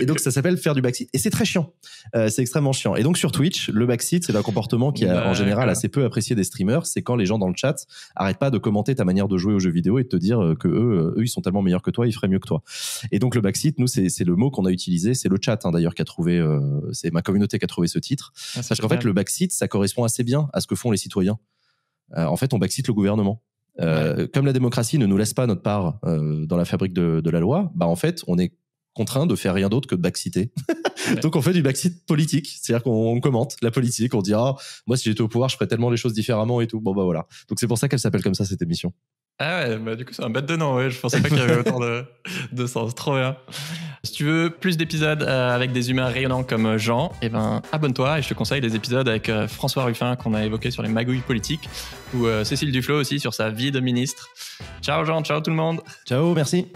Speaker 2: Et donc, ça s'appelle faire du backseat. Et c'est très chiant. C'est extrêmement chiant. Et donc, sur Twitch, le backseat, c'est un comportement qui est en général assez peu apprécié des streamers. C'est quand les gens dans le chat arrêtent pas de commenter ta manière de jouer au jeu vidéo et de te dire que eux, ils sont tellement meilleurs que toi, ils feraient mieux que toi. Et donc, le backseat, nous, c'est le mot qu'on a utilisé. C'est le chat, d'ailleurs, qui a trouvé, c'est ma communauté qui a trouvé ce titre. Parce qu'en fait, le backseat, ça correspond assez bien à ce que font les citoyens. En fait, on backseat le gouvernement. Comme la démocratie ne nous laisse pas notre part dans la fabrique de la loi, en fait, on est contraint de faire rien d'autre que de backseater. Donc on fait du backseat politique, c'est-à-dire qu'on commente la politique, on dit moi si j'étais au pouvoir je ferais tellement les choses différemment et tout. Bon bah voilà. Donc c'est pour ça qu'elle s'appelle comme ça cette émission.
Speaker 1: Ah ouais, bah du coup c'est un bête de nom, ouais. Je pensais pas qu'il y avait autant de sens. Trop bien. Si tu veux plus d'épisodes avec des humains rayonnants comme Jean, abonne-toi et je te conseille les épisodes avec François Ruffin qu'on a évoqué sur les magouilles politiques ou Cécile Duflot aussi sur sa vie de ministre. Ciao Jean, ciao tout le monde.
Speaker 2: Ciao, merci.